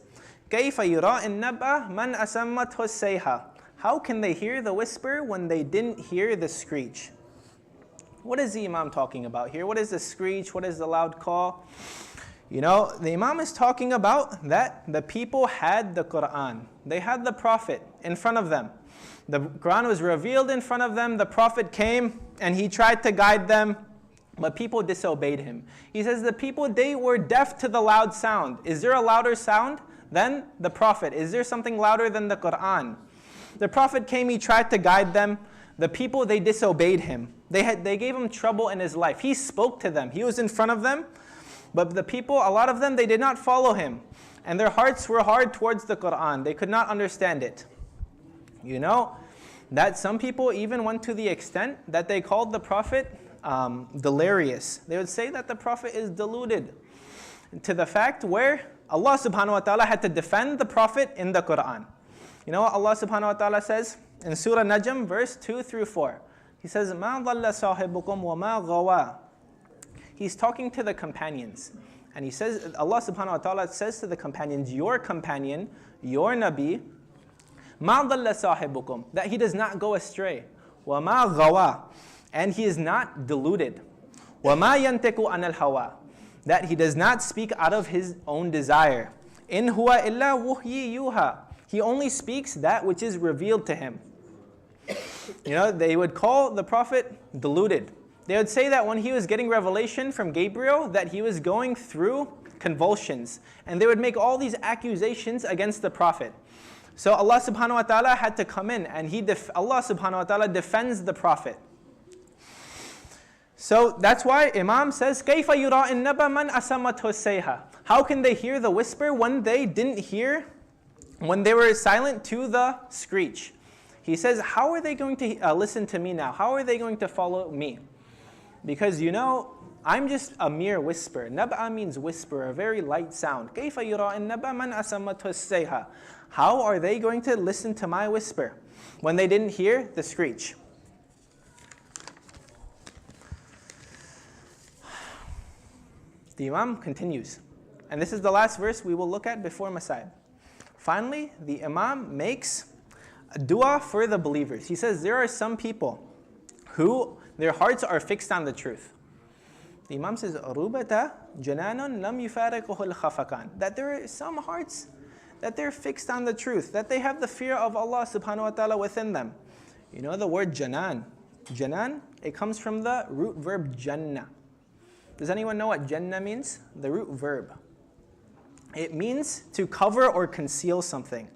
كَيْفَ يُرَاءِ النَّبَأَ مَنْ أَسَمَّتْهُ السَّيْحَةُ. How can they hear the whisper when they didn't hear the screech? What is the Imam talking about here? What is the screech? What is the loud call? You know, the Imam is talking about that the people had the Quran. They had the Prophet in front of them. The Quran was revealed in front of them. The Prophet came and he tried to guide them, but people disobeyed him. He says the people, they were deaf to the loud sound. Is there a louder sound than the Prophet? Is there something louder than the Quran? The Prophet came, he tried to guide them. The people, they disobeyed him. They gave him trouble in his life. He spoke to them. He was in front of them. But the people, a lot of them, they did not follow him. And their hearts were hard towards the Quran. They could not understand it. You know, that some people even went to the extent that they called the Prophet delirious. They would say that the Prophet is deluded. To the fact where Allah subhanahu wa ta'ala had to defend the Prophet in the Quran. You know what Allah subhanahu wa ta'ala says in Surah Najm, verse 2 through 4. He says, مَا ضَلَّ صَاحِبُكُمْ وَمَا غَوَى. He's talking to the companions. And he says, Allah subhanahu wa ta'ala says to the companions, your companion, your Nabi, مَا ضَلَّ صَاحِبُكُمْ, that he does not go astray. وَمَا غَوَى, and he is not deluded. وَمَا يَنْتَكُ عَنَ الْهَوَى, that he does not speak out of his own desire. إِنْ هُوَ إِلَّا وُحْيِي يُوحَى, he only speaks that which is revealed to him. You know, they would call the Prophet deluded. They would say that when he was getting revelation from Gabriel, that he was going through convulsions. And they would make all these accusations against the Prophet. So Allah subhanahu wa ta'ala had to come in and Allah subhanahu wa ta'ala defends the Prophet. So that's why Imam says, كَيْفَ يُرَاءِ النَّبَأَ مَنْ أَسَمَّتْهُ السَّيْحَةُ. How can they hear the whisper when they didn't hear when they were silent to the screech. He says, how are they going to listen to me now? How are they going to follow me? Because I'm just a mere whisper. Nab'a means whisper, a very light sound. كَيْفَ يُرَى إِن نَبَأَ مَنْ أَسَمَّتْهُ السَّيْحَةُ. How are they going to listen to my whisper when they didn't hear the screech? The Imam continues. And this is the last verse we will look at before Masaib. Finally, the Imam makes a dua for the believers. He says there are some people who their hearts are fixed on the truth. The Imam says, "Rubata jananun lam yufariquhu al-khafakan." That there are some hearts that they're fixed on the truth, that they have the fear of Allah subhanahu wa ta'ala within them. You know the word janan. Janan, it comes from the root verb jannah. Does anyone know what jannah means? The root verb. It means to cover or conceal something.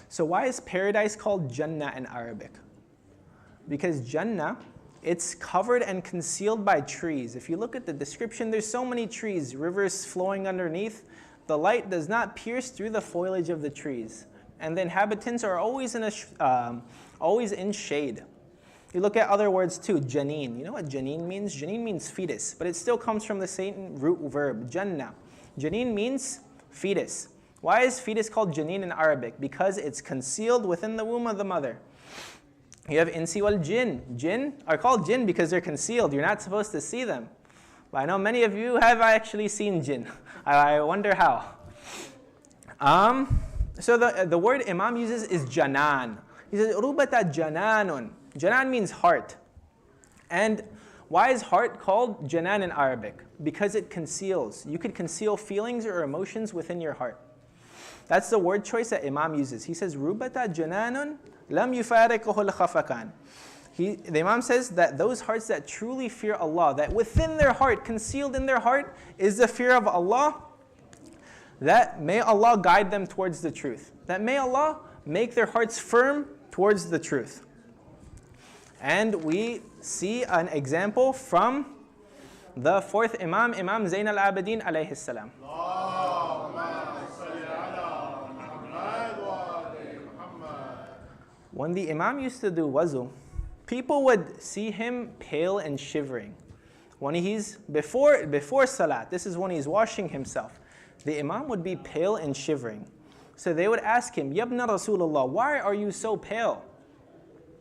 So why is paradise called Jannah in Arabic? Because Jannah, it's covered and concealed by trees. If you look at the description, there's so many trees, rivers flowing underneath. The light does not pierce through the foliage of the trees. And the inhabitants are always in shade. You look at other words too, janeen. You know what janeen means? Janeen means fetus, but it still comes from the same root verb, Jannah. Janeen means fetus. Why is fetus called janeen in Arabic? Because it's concealed within the womb of the mother. You have insi wal jinn. Jinn are called jinn because they're concealed. You're not supposed to see them. But I know many of you have actually seen jinn. I wonder how. So the word Imam uses is janan. He says, Rubata jananun. Janan means heart. And why is heart called janan in Arabic? Because it conceals. You could conceal feelings or emotions within your heart. That's the word choice that Imam uses. He says, Rubata jananun lam yufariquhu al-khafakan. The Imam says that those hearts that truly fear Allah, that within their heart, concealed in their heart, is the fear of Allah, that may Allah guide them towards the truth. That may Allah make their hearts firm towards the truth. And we see an example from the fourth Imam, Imam Zayn al-Abidin alayhi salam. When the Imam used to do wuzu, people would see him pale and shivering. When he's before salat, this is when he's washing himself, the Imam would be pale and shivering. So they would ask him, Yabna Rasulullah, why are you so pale?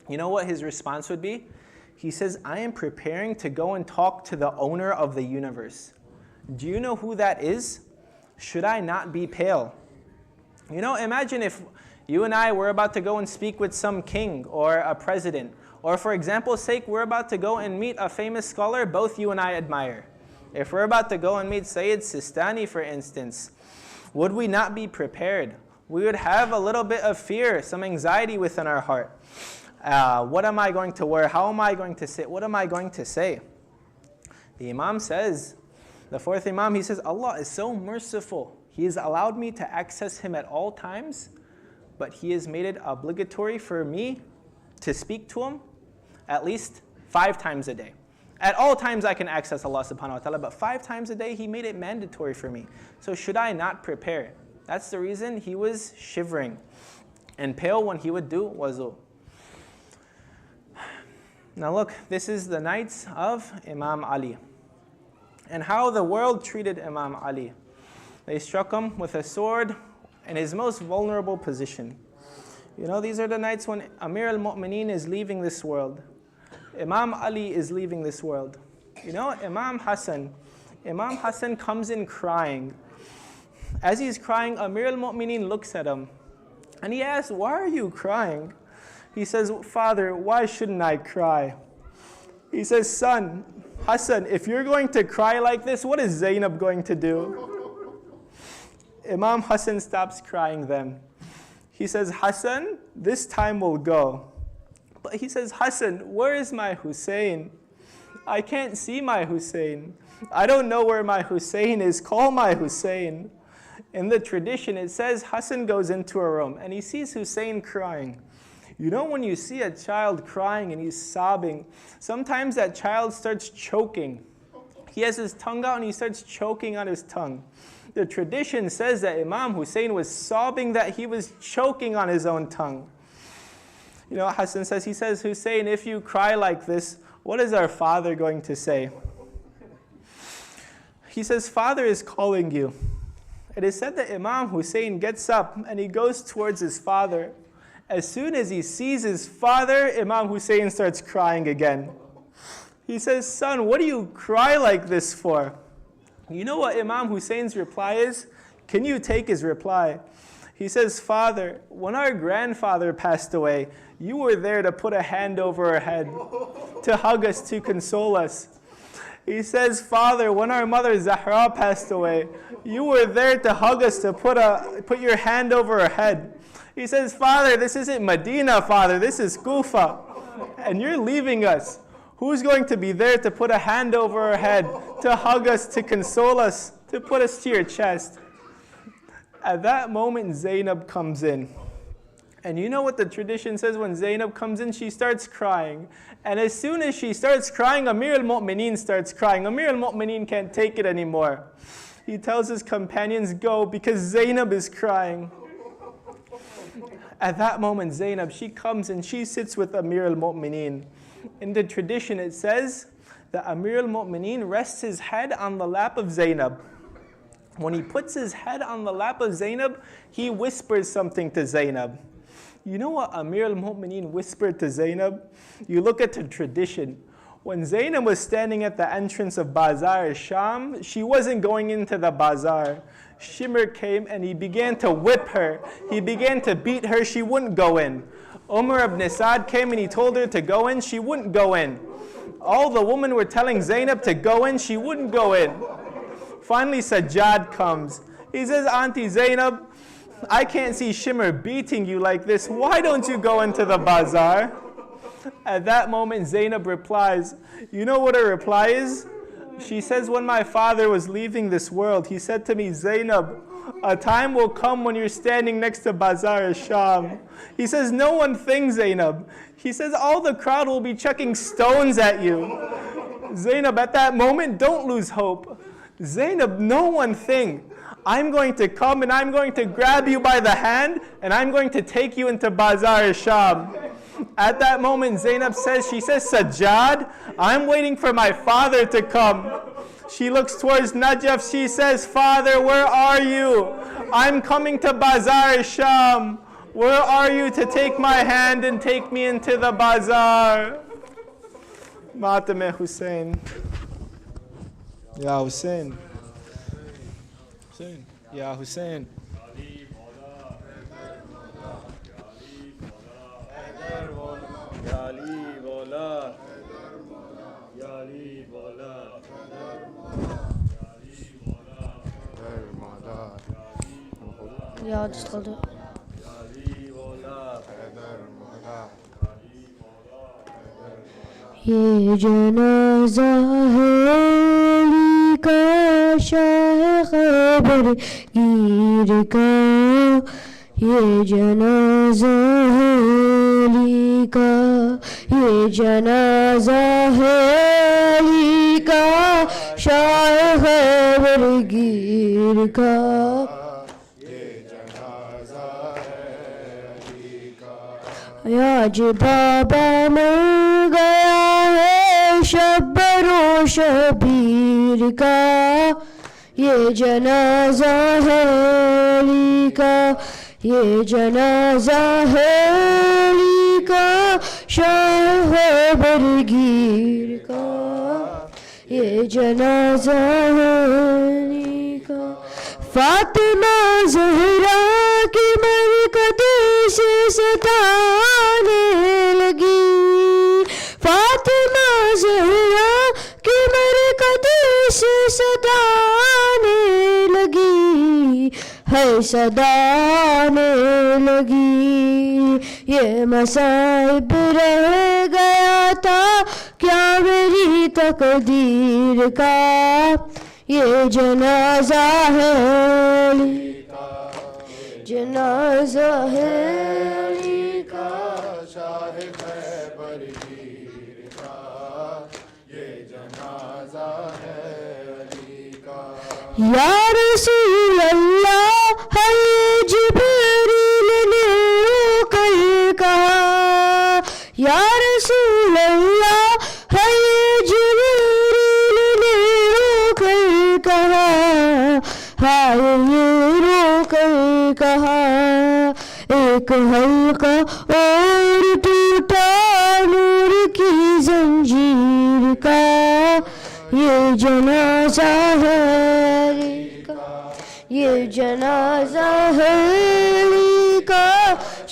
You know what his response would be? He says, I am preparing to go and talk to the owner of the universe. Do you know who that is? Should I not be pale? Imagine if you and I were about to go and speak with some king or a president. Or for example's sake, we're about to go and meet a famous scholar both you and I admire. If we're about to go and meet Sayyid Sistani, for instance, would we not be prepared? We would have a little bit of fear, some anxiety within our heart. What am I going to wear? How am I going to sit? What am I going to say? The Imam says, the fourth Imam, he says, Allah is so merciful. He has allowed me to access Him at all times, but He has made it obligatory for me to speak to Him at least 5 times a day. At all times I can access Allah subhanahu wa ta'ala, but 5 times a day He made it mandatory for me. So should I not prepare? That's the reason he was shivering and pale when he would do wuzu. Now look, this is the nights of Imam Ali and how the world treated Imam Ali. They struck him with a sword in his most vulnerable position. These are the nights when Amir al-Mu'mineen is leaving this world. Imam Ali is leaving this world. Imam Hassan comes in crying. As he's crying, Amir al-Mu'mineen looks at him and he asks, why are you crying? He says, Father, why shouldn't I cry? He says, son, Hassan, if you're going to cry like this, what is Zainab going to do? Imam Hassan stops crying then. He says, Hassan, this time will go. But he says, Hassan, where is my Hussein? I can't see my Hussein. I don't know where my Hussein is. Call my Hussein. In the tradition, it says Hassan goes into a room and he sees Hussein crying. When you see a child crying and he's sobbing, sometimes that child starts choking. He has his tongue out and he starts choking on his tongue. The tradition says that Imam Hussein was sobbing that he was choking on his own tongue. You know, Hassan says, he says, Hussein, if you cry like this, what is our father going to say? He says, Father is calling you. It is said that Imam Hussein gets up and he goes towards his father. As soon as he sees his father, Imam Hussein starts crying again. He says, son, what do you cry like this for? You know what Imam Hussein's reply is? Can you take his reply? He says, Father, when our grandfather passed away, you were there to put a hand over our head, to hug us, to console us. He says, Father, when our mother Zahra passed away, you were there to hug us, to put your hand over her head. He says, Father, this isn't Medina, Father, this is Kufa, and you're leaving us. Who's going to be there to put a hand over our head, to hug us, to console us, to put us to your chest? At that moment, Zainab comes in. And you know what the tradition says when Zainab comes in? She starts crying. And as soon as she starts crying, Amir al-Mu'mineen starts crying. Amir al-Mu'mineen can't take it anymore. He tells his companions, go, because Zainab is crying. At that moment, Zainab, she comes and she sits with Amir al-Mu'mineen. In the tradition, it says that Amir al-Mu'mineen rests his head on the lap of Zainab. When he puts his head on the lap of Zainab, he whispers something to Zainab. You know what Amir al-Mu'mineen whispered to Zainab? You look at the tradition. When Zainab was standing at the entrance of Bazaar Sham, she wasn't going into the bazaar. Shimr came and he began to whip her. He began to beat her. She wouldn't go in. Umar ibn Sa'd came and he told her to go in. She wouldn't go in. All the women were telling Zainab to go in. She wouldn't go in. Finally, Sajjad comes. He says, Auntie Zainab, I can't see Shimr beating you like this. Why don't you go into the bazaar? At that moment, Zainab replies, you know what her reply is? She says, when my father was leaving this world, he said to me, Zainab, a time will come when you're standing next to Bazaar Sham. He says, no one thing, Zainab. He says, all the crowd will be chucking stones at you. Zainab, at that moment, don't lose hope. Zainab, no one thing. I'm going to come and I'm going to grab you by the hand and I'm going to take you into Bazaar Sham. At that moment, Zainab says, she says, Sajjad, I'm waiting for my father to come. She looks towards Najaf. She says, Father, where are you? I'm coming to Bazaar Sham. Where are you to take my hand and take me into the bazaar? Matame Hussein. Ya Hussein. Hussein. Ya Hussein. Yeah, just hold it. ये जनाज़ा है अली का शाह खबर गिर का ये जनाज़ा है अली का ये जनाज़ा है अली का शाह खबर गिर का आज बाबा मर गया है शब्बरो शबीर का ये जनाजा है अली का ये जनाजा है अली का शाह बरगीर का ये जनाजा है अली का फातिमा ज़हरा की मरकत से सताने लगी फातिमा ज़हरा की मरकत से सताने लगी है सदाने लगी ये मसाइब रह गया था क्या मेरी तकदीर का ये जनाजा है अली का जनाजा है अली का शाह खैबर गिर का ये जनाजा है یا رسول اللہ ہے جبریل نے رو کر کہا، یا رسول اللہ ہے جبریل نے رو کر کہا، ہائے یہ رو کر کہا، ایک حلقہ اور ٹوٹا نور کی زنجیر کا، یہ جنازہ ہے علی کا، یہ جنازہ ہے علی کا،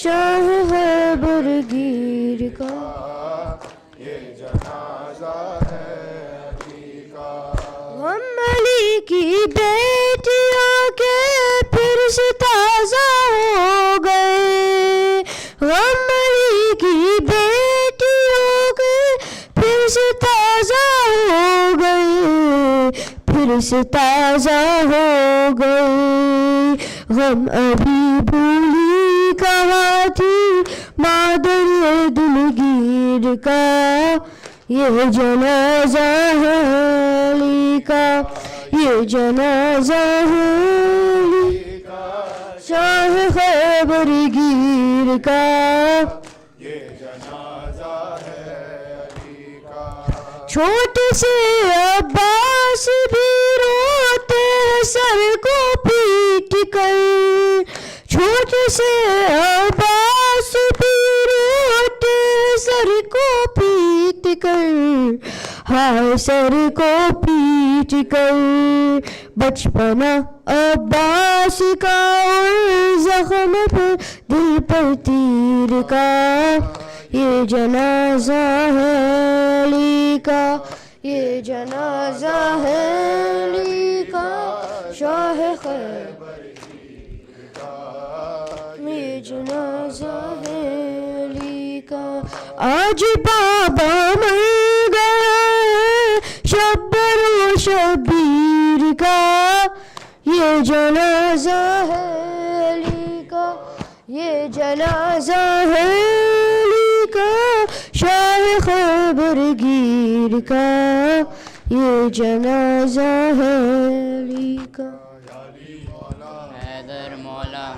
شاہ ہے برگیر کا، یہ جنازہ ہے علی کا۔ غم علی کی بیٹیوں کے پھر سے تازہ ہو گئے، غم علی کی بیٹیوں کے پھر سے تازہ ہو گئے، پھر سے تازہ ہو گئے، غم ابھی بھولی کہاں تھی مادر دلگیر کا، یہ جنازہ ہے علی کا، یہ جنازہ ہے علی کا، شاہ خیبر گیر کا، یہ جنازہ ہے علی کا۔ چھوٹے سے عباس بھی روتے سر کو پیٹ کر، چھوٹے سے عباس بھی روتے سر کو پیٹ کر، ہائے سر کو پیٹ کر، بچپنا عباس کا اور زخم پر دل پر تیر کا، یہ جنازہ ہے علی کا، یہ جنازہ ہے علی کا، شاہ خیبر کا، یہ جنازہ ہے علی کا۔ آج بابا مر گیا ہے شبر و شبیر کا، یہ جنازہ ہے علی کا، یہ جنازہ ہے علی کا، شاہ خیبر گیر کا، یہ جنازہ ہے علی کا۔ حیدر مولا،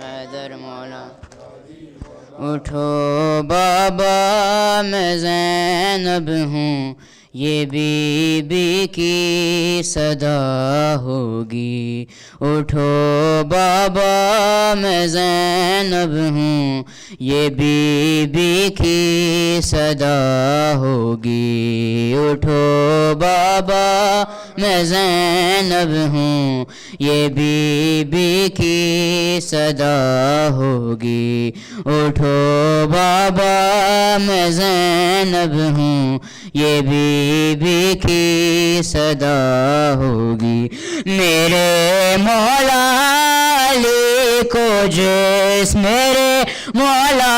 حیدر مولا، اٹھو بابا میں زینب ہوں، یہ بی بی کی صدا ہوگی، اٹھو بابا میں زینب ہوں، یہ بی بی کی صدا ہوگی، اٹھو بابا میں زینب ہوں، یہ بی بی کی صدا ہوگی، اٹھو بابا میں زینب ہوں، یہ بی بی کی صدا ہوگی، میرے مولا علی کو جس، میرے مولا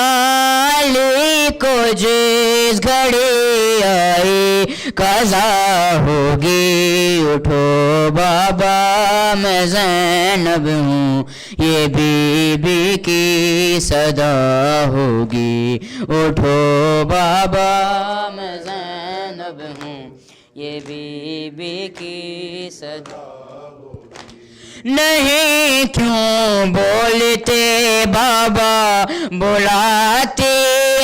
علی کو جس گھڑی آئی قضا ہوگی، اٹھو بابا میں زینب ہوں، یہ بی بی کی صدا ہوگی، اٹھو بابا میں زینب ہوں، یہ بی بی کی صدا ہوگی۔ نہیں کیوں بولتے بابا، بلاتی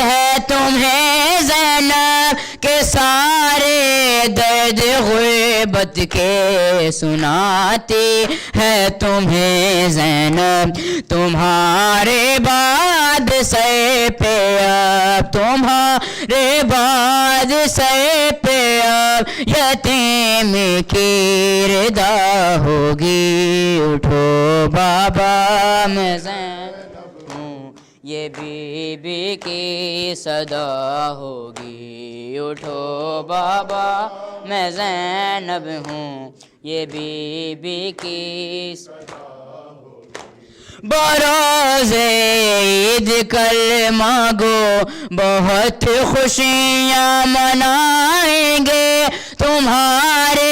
ہے تمہیں زینب کے سارے درد غربت کے سناتی ہے تمہیں زینب، تمہارے بعد سر پہ اب، تمہارے بعد سر پہ اب یتیم کی ردا ہوگی، اٹھو بابا میں زینب ہوں، یہ بی بی کی صدا ہوگی، اٹھو بابا میں زینب ہوں، یہ بی بی کی صدا ہوگی۔ بروز عید کل مانگو، بہت خوشیاں منائیں گے، تمہارے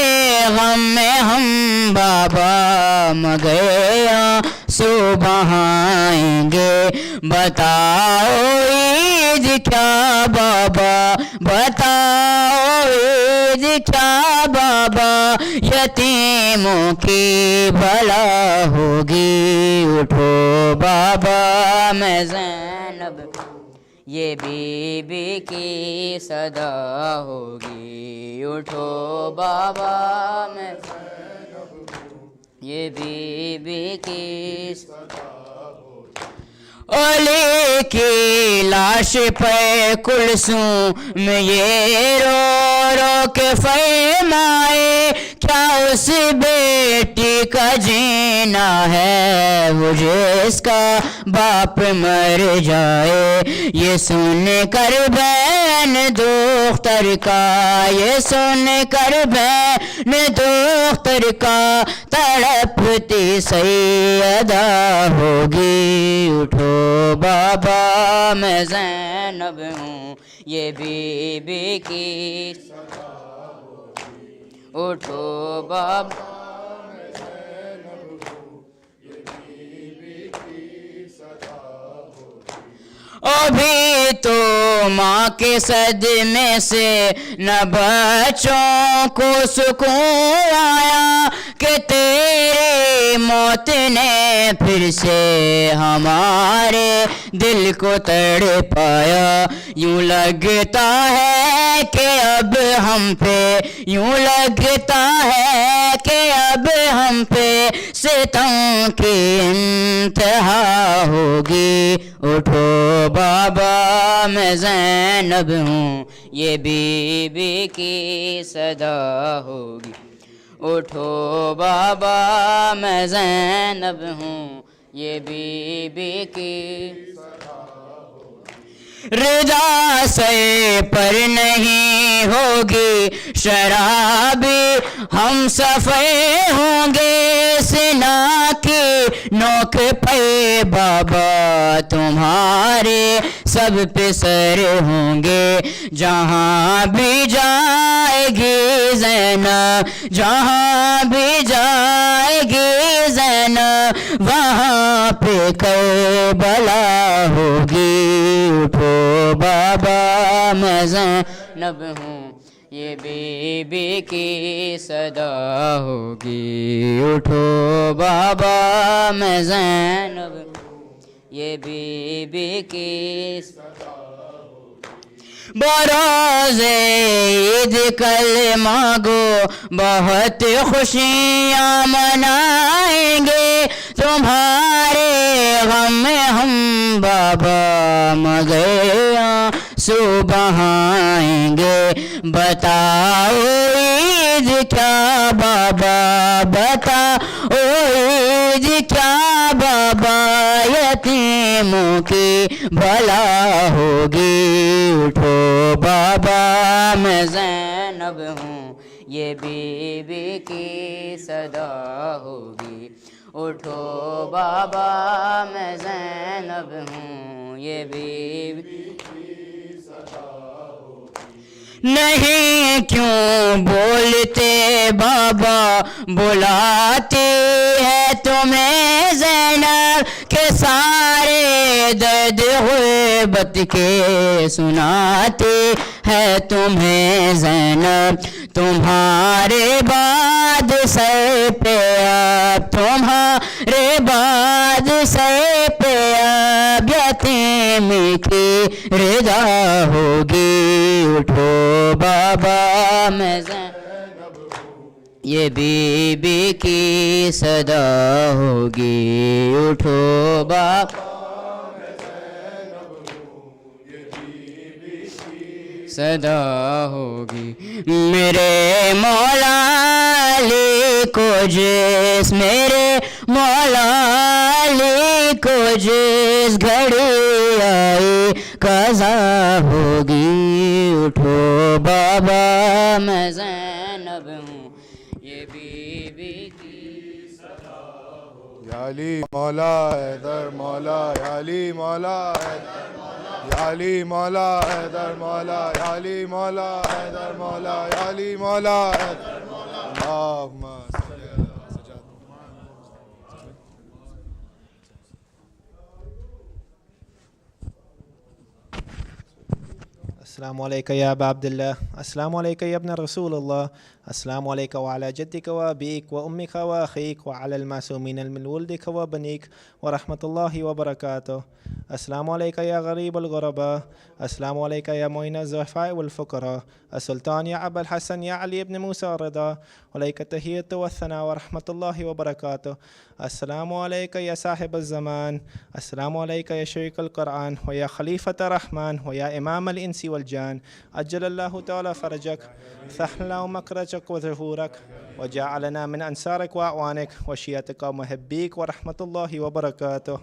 غم میں ہم بابا مگر آنسو بہائیں گے، بتاؤ عید کیا بابا بتاؤ عید کیا بابا یتیموں کی بھلا ہوگی اٹھو بابا میں زینب یہ بی بی کی صدا ہوگی اٹھو بابا میں یہ بی بی کی علی کی لاش پہ کلثوم یہ رو رو کے فرمائے کیا اس بیٹی کا جینا ہے وہ جس کا باپ مر جائے یہ سن کر بہن دختر کا یہ سن کر بہن دختر کا تڑپتی سیدہ ہوگی اٹھو بابا میں زینب ہوں یہ بی بی کی اٹھو بابا ابھی تو ماں کے صدمے سے نہ بچوں کو سکون آیا کہ تیری موت نے پھر سے ہمارے دل کو تڑپایا یوں لگتا ہے کہ اب ہم پہ یوں لگتا ہے کہ اب ہم پہ ستم کی انتہا ہوگی اٹھو بابا میں زینب ہوں یہ بی بی کی صدا ہوگی اٹھو بابا میں زینب ہوں یہ بی بی کی رضا سے پر نہیں ہوگی شرابی ہم سفر ہوں گے سنا کی نوک پہ بابا تمہارے سب پہ سر ہوں گے جہاں بھی جائے گی زینب جہاں بھی جائے گی زینب وہاں پہ کربلا ہوگی اٹھو بابا میں زینب ہوں یہ بی بی کی صدا ہوگی اٹھو بابا میں زینب یہ بی بی کی صدا بروز عید کل مانگو بہت خوشیاں منائیں گے تمہارے غم میں ہم بابا مگر آنسو بہائیں گے بتاؤ عید کیا بابا بتاؤ عید کیا بابا یتیموں کی بھلا ہوگی اٹھو بابا میں زینب ہوں یہ بی بی کی صدا ہوگی اٹھو بابا میں زینب ہوں یہ بی بی کی صدا ہوگی نہیں کیوں بولتے بابا بلاتی ہے تمہیں زینب کہ سارے درد غربت کے سناتے ہے تمہیں زینب تمہارے بعد سر پہ اب تمہارے بعد سر پہ اب یتیم کی رضا ہوگی اٹھو بابا میں زینب یہ بی بی کی صدا ہوگی اٹھو بابا صدا ہوگی میرے مولا علی کو جس میرے مولا علی کو جس گھڑی آئی قضا ہوگی اٹھو بابا میں زینب ہوں یہ بی بی کی صدا ہوگی یا علی مولا حیدر مولا یا علی مولا حیدر یا علی مولا حیدر مولا یا علی مولا حیدر مولا یا علی مولا حیدر مولا اللہم صلی علی سجاد. 1 السلام عليك يا أبا عبد الله. السلام عليك يا ابن رسول الله. السلام عليك وعلى جدك وأبيك وأمك وأخيك وعلى المعصومين من ولدك وبنيك ورحمة الله وبركاته. السلام عليك يا غريب الغرباء. السلام عليك يا معين الضعفاء والفقراء. السلطان يا أبا الحسن يا علي بن موسى الرضا، عليك التحية والثناء ورحمة الله وبركاته. السلام عليك يا صاحب الزمان. السلام عليك يا شريك القرآن ويا خليفة الرحمن ويا إمام الإنس والجان. أجل الله تعالى فرجك، سهل مكرجك وظهورك، وجعلنا من أنصارك وأعوانك وشيعتك ومحبيك ورحمة الله وبركاته.